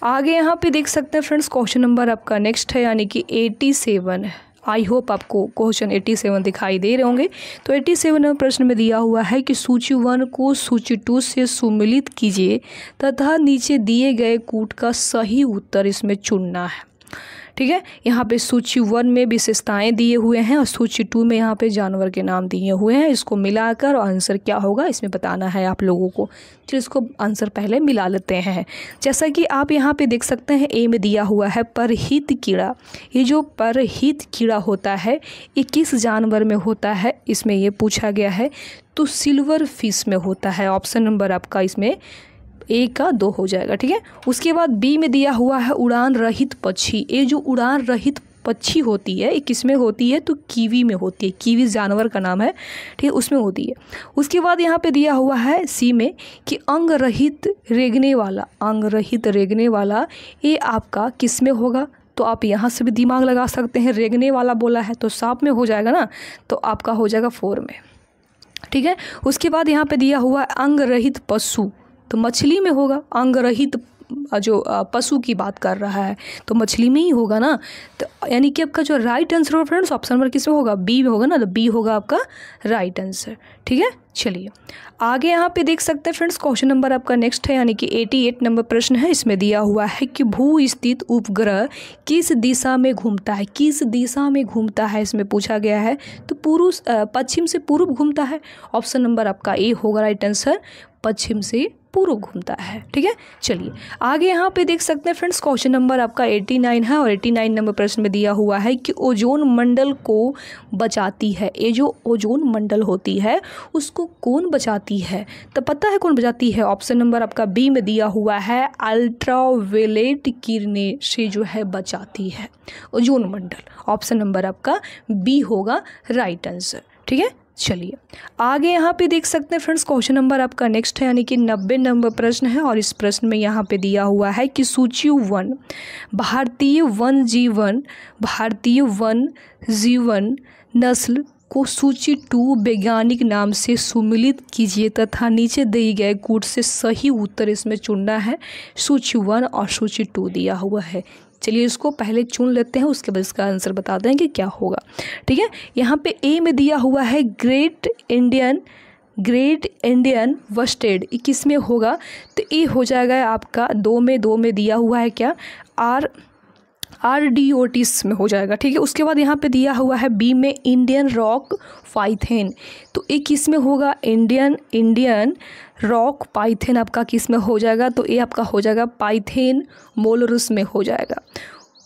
आगे यहाँ पे देख सकते हैं फ्रेंड्स, क्वेश्चन नंबर आपका नेक्स्ट है यानी कि 87 है आई होप आपको क्वेश्चन 87 दिखाई दे रहे होंगे। तो 87 प्रश्न में दिया हुआ है कि सूची 1 को सूची 2 से सुमिलित कीजिए तथा नीचे दिए गए कूट का सही उत्तर इसमें चुनना है। ठीक है, यहाँ पे सूची 1 में विशेषताएं दिए हुए हैं और सूची 2 में यहाँ पे जानवर के नाम दिए हुए हैं। इसको मिलाकर आंसर क्या होगा इसमें बताना है आप लोगों को। चलिए इसको आंसर पहले मिला लेते हैं। जैसा कि आप यहाँ पे देख सकते हैं ए में दिया हुआ है परहित कीड़ा। ये जो परहित कीड़ा होता है ये किस जानवर में होता है इसमें ये पूछा गया है। तो सिल्वर फिश में होता है। ऑप्शन नंबर आपका इसमें 1 का 2 हो जाएगा। ठीक है, उसके बाद बी में दिया हुआ है उड़ान रहित पक्षी। ये जो उड़ान रहित पक्षी होती है ये किस में होती है? तो कीवी में होती है। कीवी जानवर का नाम है, ठीक है, उसमें होती है। उसके बाद यहाँ पे दिया हुआ है सी में कि अंग रहित रेंगने वाला। अंग रहित रेंगने वाला ये आपका किस में होगा? तो आप यहाँ से भी दिमाग लगा सकते हैं। रेंगने वाला बोला है तो सांप में हो जाएगा ना, तो आपका हो जाएगा 4 में। ठीक है, उसके बाद यहाँ पे दिया हुआ है अंग रहित पशु। तो मछली में होगा। अंग रहित जो पशु की बात कर रहा है तो मछली में ही होगा ना। तो यानी कि आपका जो राइट आंसर हो फ्रेंड्स ऑप्शन नंबर किस में होगा? बी में होगा ना। तो बी होगा आपका राइट आंसर। ठीक है, चलिए आगे यहाँ पे देख सकते हैं फ्रेंड्स क्वेश्चन नंबर आपका नेक्स्ट है, यानी कि 88 नंबर प्रश्न है। इसमें दिया हुआ है कि भू स्थित उपग्रह किस दिशा में घूमता है? किस दिशा में घूमता है इसमें पूछा गया है। तो पश्चिम से पूर्व घूमता है। ऑप्शन नंबर आपका ए होगा राइट आंसर, पश्चिम से पूर्व घूमता है। ठीक है, चलिए आगे यहाँ पे देख सकते हैं फ्रेंड्स क्वेश्चन नंबर आपका 89 है और 89 नंबर प्रश्न में दिया हुआ है कि ओजोन मंडल को बचाती है। ये जो ओजोन मंडल होती है उसको कौन बचाती है? तो पता है कौन बचाती है? ऑप्शन नंबर आपका बी में दिया हुआ है अल्ट्रावायलेट किरणें से जो है बचाती है ओजोन मंडल। ऑप्शन नंबर आपका बी होगा राइट आंसर। ठीक है, चलिए आगे यहाँ पे देख सकते हैं फ्रेंड्स क्वेश्चन नंबर आपका नेक्स्ट है, यानी कि 90 नंबर प्रश्न है और इस प्रश्न में यहाँ पे दिया हुआ है कि सूची 1 भारतीय वन जीवन नस्ल को सूची 2 वैज्ञानिक नाम से सुमिलित कीजिए तथा नीचे दिए गए कूट से सही उत्तर इसमें चुनना है। सूची 1 और सूची 2 दिया हुआ है। चलिए इसको पहले चुन लेते हैं, उसके बाद इसका आंसर बता देंगे क्या होगा। ठीक है, यहाँ पे ए में दिया हुआ है ग्रेट इंडियन वस्टेड। किस में होगा? तो ए हो जाएगा आपका 2 में दिया हुआ है क्या? RDOTS में हो जाएगा। ठीक है, उसके बाद यहाँ पे दिया हुआ है बी में इंडियन रॉक पाइथन। तो ये किस में होगा? इंडियन रॉक पाइथन आपका किस में हो जाएगा? तो ये आपका हो जाएगा पाइथन मोलरस में हो जाएगा।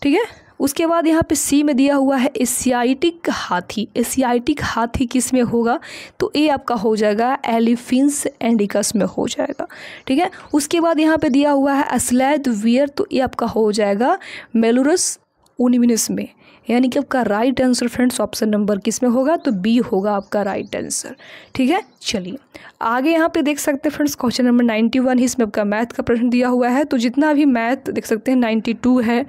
ठीक है, उसके बाद यहाँ पे सी में दिया हुआ है एशियाटिक हाथी। एशियाटिक हाथी किस में होगा? तो ये आपका हो जाएगा एलिफेंस इंडिकस में हो जाएगा। ठीक है, उसके बाद यहाँ पे दिया हुआ है अस्लैद वियर। तो ये आपका हो जाएगा मेलुरस उनिमिनस में। यानी कि आपका right answer friends option number किस में होगा? तो बी होगा आपका राइट आंसर। ठीक है, चलिए आगे यहाँ पे देख सकते हैं फ्रेंड्स क्वेश्चन नंबर 91 ही इसमें आपका मैथ का प्रश्न दिया हुआ है। तो जितना भी मैथ देख सकते हैं 92 है,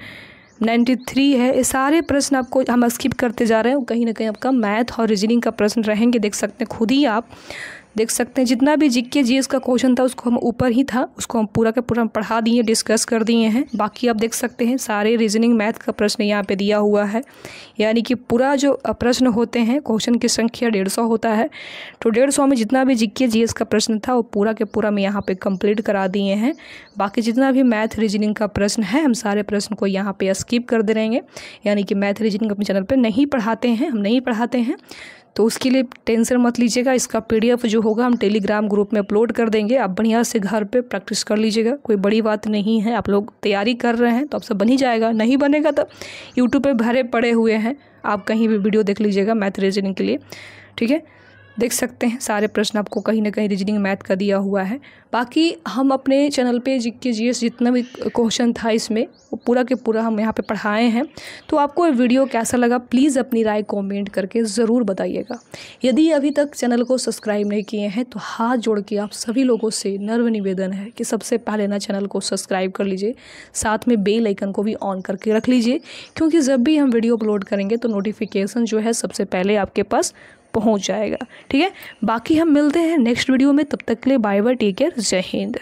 93 है, ये सारे प्रश्न आपको हम स्किप करते जा रहे हैं। कहीं ना कहीं आपका मैथ और रीजनिंग का प्रश्न रहेंगे, देख सकते हैं खुद ही आप देख सकते हैं। जितना भी जीके जीएस का क्वेश्चन था उसको हम ऊपर ही था, उसको हम पूरा का पूरा पढ़ा दिए, डिस्कस कर दिए हैं। बाकी आप देख सकते हैं सारे रीजनिंग मैथ का प्रश्न यहाँ पे दिया हुआ है। यानी कि पूरा जो प्रश्न होते हैं क्वेश्चन की संख्या 150 होता है। तो 150 में जितना भी जीके जीएस का प्रश्न था वो पूरा के पूरा मैं यहाँ पे कंप्लीट करा दिए हैं। बाकी जितना भी मैथ रीजनिंग का प्रश्न है हम सारे प्रश्न को यहाँ पे स्किप कर दे रहेंगे। यानी कि मैथ रीजनिंग अपने चैनल पर नहीं पढ़ाते हैं, हम नहीं पढ़ाते हैं। तो उसके लिए टेंशन मत लीजिएगा। इसका PDF जो होगा हम टेलीग्राम ग्रुप में अपलोड कर देंगे। आप बढ़िया से घर पे प्रैक्टिस कर लीजिएगा, कोई बड़ी बात नहीं है। आप लोग तैयारी कर रहे हैं तो आपसे बन ही जाएगा, नहीं बनेगा तो यूट्यूब पे भरे पड़े हुए हैं, आप कहीं भी वीडियो देख लीजिएगा मैथ रीजनिंग के लिए। ठीक है, देख सकते हैं सारे प्रश्न आपको कहीं ना कहीं रीजनिंग मैथ का दिया हुआ है। बाकी हम अपने चैनल पे जीके जीएस जितना भी क्वेश्चन था इसमें वो पूरा के पूरा हम यहाँ पे पढ़ाए हैं। तो आपको ये वीडियो कैसा लगा प्लीज़ अपनी राय कमेंट करके ज़रूर बताइएगा। यदि अभी तक चैनल को सब्सक्राइब नहीं किए हैं तो हाथ जोड़ के आप सभी लोगों से नर्व निवेदन है कि सबसे पहले ना चैनल को सब्सक्राइब कर लीजिए, साथ में बेल आइकन को भी ऑन करके रख लीजिए, क्योंकि जब भी हम वीडियो अपलोड करेंगे तो नोटिफिकेशन जो है सबसे पहले आपके पास पहुंच जाएगा। ठीक है, बाकी हम मिलते हैं नेक्स्ट वीडियो में, तब तक के लिए बाय बाय, टेक केयर, जय हिंद।